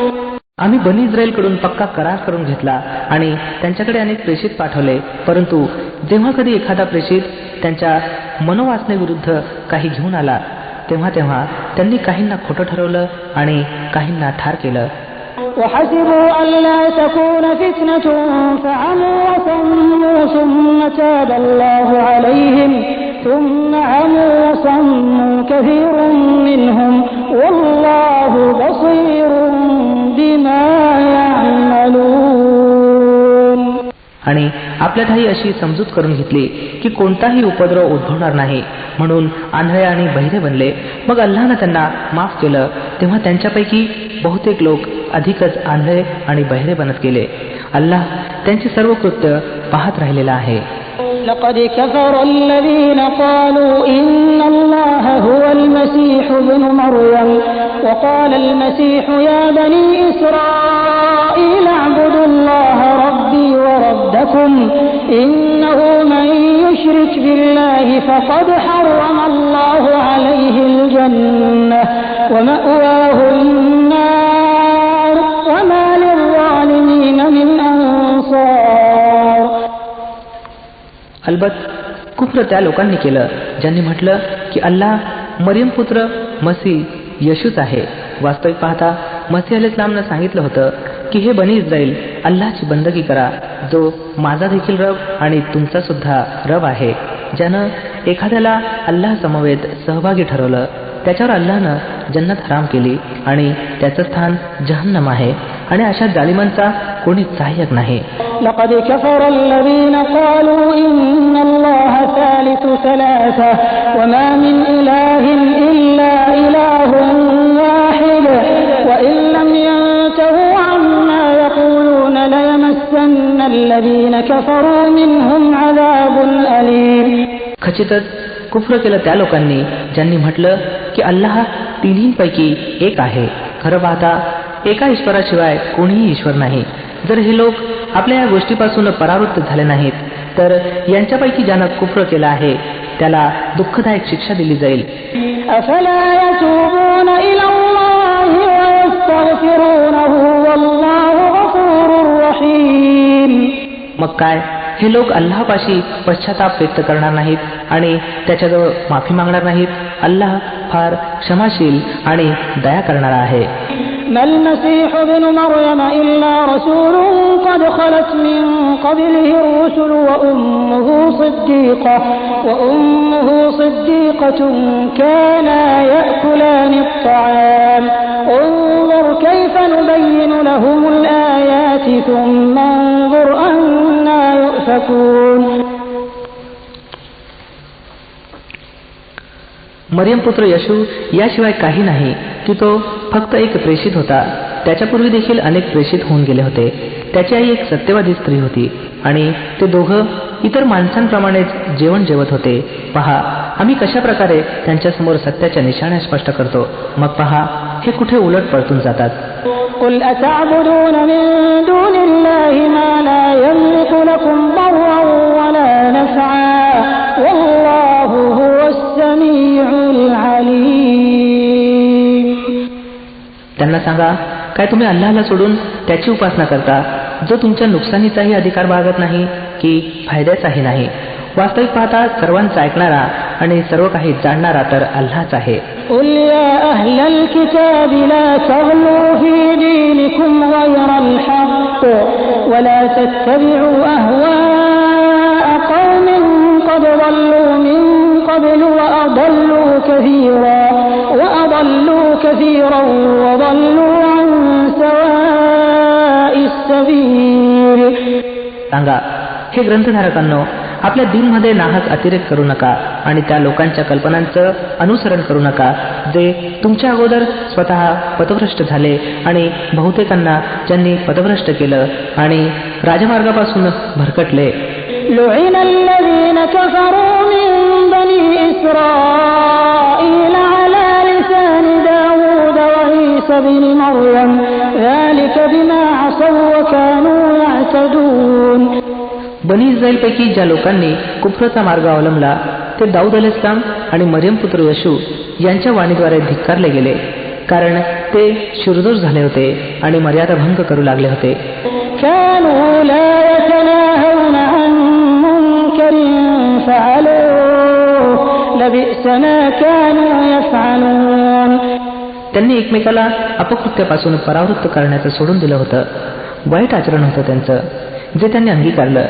Speaker 2: आम्ही बनी इस्रायलकडून पक्का करार करून घेतला आणि त्यांच्याकडे अनेक प्रेषित पाठवले, परंतु जेव्हा कधी एखादा प्रेषित त्यांच्या मनोवासनेविरुद्ध काही घेऊन आला तेव्हा त्यांनी काहींना खोटं ठरवलं आणि काहींना ठार केलं.
Speaker 3: وحسبوا ألا تكون فتنة فعموا وصموا ثم تاب الله عليهم ثم عموا وصموا كثير منهم والله بصير بما يعملون.
Speaker 2: आणि आपल्यातही अशी समजूत करून घेतली की कोणताही उपद्रव उद्भवणार नाही, म्हणून आंधळे आणि बहिरे बनले. मग अल्लाहनं त्यांना माफ केलं, तेव्हा त्यांच्यापैकी बहुतेक लोक अधिकच आंधळे आणि बहिरे बनत गेले. अल्लाह त्यांची सर्व कृत्य पाहत राहिलेला आहे.
Speaker 3: لقد كفر الذين قالوا إن الله هو المسيح ابن مريم وقال المسيح يا بني إسرائيل اعبدوا الله ربي وربكم إنه من يشرك بالله فقد حرم الله عليه الجنة ومأواه النار وما للظالمين من أنصار.
Speaker 2: अलबत कुफ्र त्या लोकांनी केलं ज्यांनी म्हटलं की अल्लाह मरियम पुत्र मसीह येशूच आहे. वास्तविक पाहता मसीह अलैहिस्सलामनं सांगितलं होतं की हे बनी इस्राईल, अल्लाहची बंदगी करा, जो माझा देखील रब आणि तुमचा सुद्धा रब आहे. ज्यानं एखाद्याला अल्लाह समवेत सहभागी ठरवलं त्याच्यावर अल्लाहनं जन्नत हराम केली आणि त्याचं स्थान जहन्नम आहे आणि अशा जालिमांचा कोणीच सहाय्यक नाही.
Speaker 3: لقد كفر الذين قالوا إن الله ثالث ثلاثة وما من إله إلا إله واحد وإن لم ينتهوا عما يقولون ليمسن الذين كفروا منهم عذاب أليم.
Speaker 2: खचितच कुफ्र केलं त्या लोकांनी ज्यांनी म्हटलं की अल्लाह तिन्हींपैकी एक आहे. खरं पाहता एका ईश्वराशिवाय कोणीही ईश्वर नाही. जर हे लोक आपल्या या गोष्टीपासून परावृत्त झाले नाहीत तर यांच्यापैकी ज्यानं कुफ्र केलं आहे त्याला दुःखदायक शिक्षा दिली जाईल.
Speaker 3: أفلا يتوبون إلى الله ويستغفرونه والله غفور رحيم.
Speaker 2: मग काय हे लोक अल्लाहपाशी पश्चाताप व्यक्त करणार नाहीत आणि त्याच्याजवळ माफी मागणार नाहीत? अल्लाह फार क्षमाशील आणि दया करणारा आहे.
Speaker 3: ما المسيح ابن مريم إلا رسول قد خلت من قبله الرسل وأمه صديقة كانا يأكلان الطعام انظر كيف نبين لهم الآيات ثم انظر أنا يؤفكون.
Speaker 2: मरियम पुत्र येशू याशिवाय काही नाही की तो फक्त एक प्रेषित होता. त्याच्यापूर्वी देखील अनेक प्रेषित होऊन गेले होते. त्याची आई एक सत्यवादी स्त्री होती आणि ते दोघं इतर माणसांप्रमाणेच जेवण जेवत होते. पहा आम्ही कशा प्रकारे त्यांच्यासमोर सत्याच्या निशाण्या स्पष्ट करतो. मग पहा हे कुठे उलट पळतून जातात.
Speaker 3: قل أتعبدون من دون الله ما لا يملك لكم ضرا ولا نفعا والله هو السميع العليم.
Speaker 2: त्यांना सांगा, काय तुम्ही अल्लाहला सोडून त्याची उपासना करता जो तुमच्या नुकसानीचाही अधिकार बाळगत नाही की फायद्याचाही नाही? वास्तविक पाहता सर्वांचा ऐकणारा आणि सर्व काही जाणणारा तर अल्लाहच आहे.
Speaker 3: قل يا أهل الكتاب لا تغلوا في دينكم غير الحق ولا تتبعوا أهواء قوم قد ضلوا من قبل وأضلوا كثيرا وضلوا عن سواء السبيل.
Speaker 2: सांगा, हे ग्रंथधारकांनो, आपल्या दीनमध्ये नाहक अतिरेक करू नका आणि त्या लोकांच्या कल्पनांचं अनुसरण करू नका जे तुमच्या अगोदर स्वतः पथभ्रष्ट झाले आणि बहुतेकांना ज्यांनी पथभ्रष्ट केलं आणि राजमार्गापासून भरकटले.
Speaker 3: لعن الذين كفروا من بني إسرائيل على لسان داود وعيسى بن مريم ذلك بما عصوا وكانوا يعتدون.
Speaker 2: बनी इस्रायलपैकी ज्या लोकांनी कुफ्रचा मार्ग अवलंबला ते दाऊद अलैहिस्सलाम आणि मरियम पुत्र येशू यांच्या वाणीद्वारे धिक्कारले गेले, कारण ते शुरदोष झाले होते आणि मर्यादा भंग करू लागले होते.
Speaker 3: كانوا لا يتناهون عن منكر فعلوه لبئس ما كانوا يفعلون.
Speaker 2: त्यांनी एकमेकाला अपकृत्यापासून परावृत्त करण्याचं सोडून दिलं होतं. वाईट आचरण होतं त्यांचं जे त्यांनी अंगीकारलं.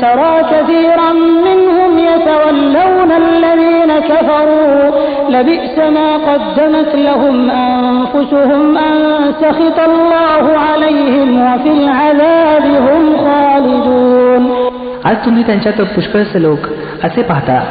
Speaker 3: ترى كثيرا منهم يتولون الذين كفروا لبئس ما قدمت لهم أنفسهم أن سخط الله عليهم وفي العذاب هم خالدون.
Speaker 2: आज तुम्ही त्यांच्यात पुष्कळसे लोक असे पाहता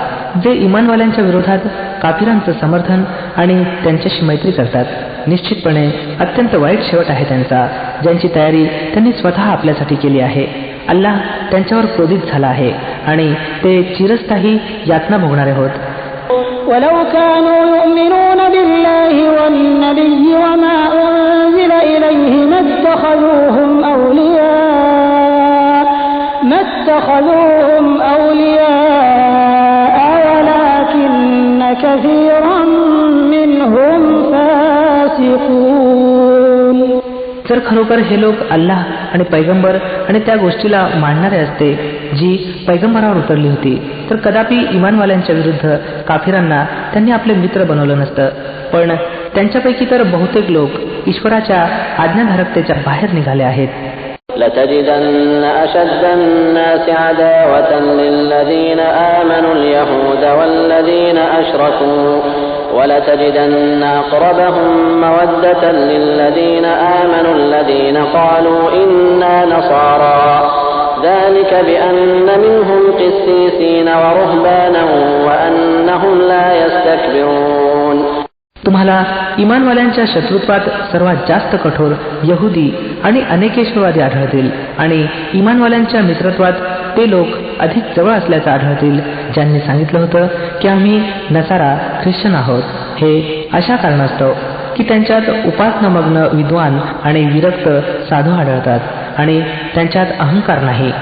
Speaker 2: जे इमानवाल्यांच्या विरोधात काफिरांचं समर्थन आणि त्यांच्याशी मैत्री करतात. निश्चितपणे अत्यंत वाईट शेवट आहे त्यांचा, ज्यांची तयारी त्यांनी स्वतः आपल्यासाठी केली आहे. अल्लाह त्यांच्यावर क्रोधित झाला आहे आणि ते चिरस्थायी यातना भोगणारे होत.
Speaker 3: ولو كانوا يؤمنون بالله والنبي وما أنزل إليه ما اتخذوهم أولياء ولكن كثيرا منهم فاسقون.
Speaker 2: जर खरोखर हे लोक अल्लाह आणि पैगंबर आणि त्या गोष्टीला मानणारे असते जी पैगंबरावर उतरली होती, तर कदापि इमानवाल्यांच्या विरुद्ध काफिरांना त्यांनी आपले मित्र बनवलं नसतं. पण त्यांच्यापैकी तर बहुतेक लोक ईश्वराच्या आज्ञाधारकतेच्या बाहेर निघाले आहेत.
Speaker 1: لتجدن أشد الناس عداوة للذين آمنوا اليهود والذين أشركوا ولتجدن أقربهم مودة للذين آمنوا الذين قالوا إنا نصارى ذلك بأن منهم قسيسين ورهبانا وأنهم لا يستكبرون.
Speaker 2: तुम्हाला इमानवाल्यांच्या शत्रुत्वात सर्वात जास्त कठोर यहुदी आणि अनेकेश्वरवादी आढळतील आणि इमानवाल्यांच्या मित्रत्वात ते लोक अधिक जवळ असल्याचं आढळतील ज्यांनी सांगितलं होतं की आम्ही नसारा ख्रिश्चन आहोत. हे अशा कारणास्तव की त्यांच्यात उपासनामग्न विद्वान आणि विरक्त साधू आढळतात आणि त्यांच्यात अहंकार नाही.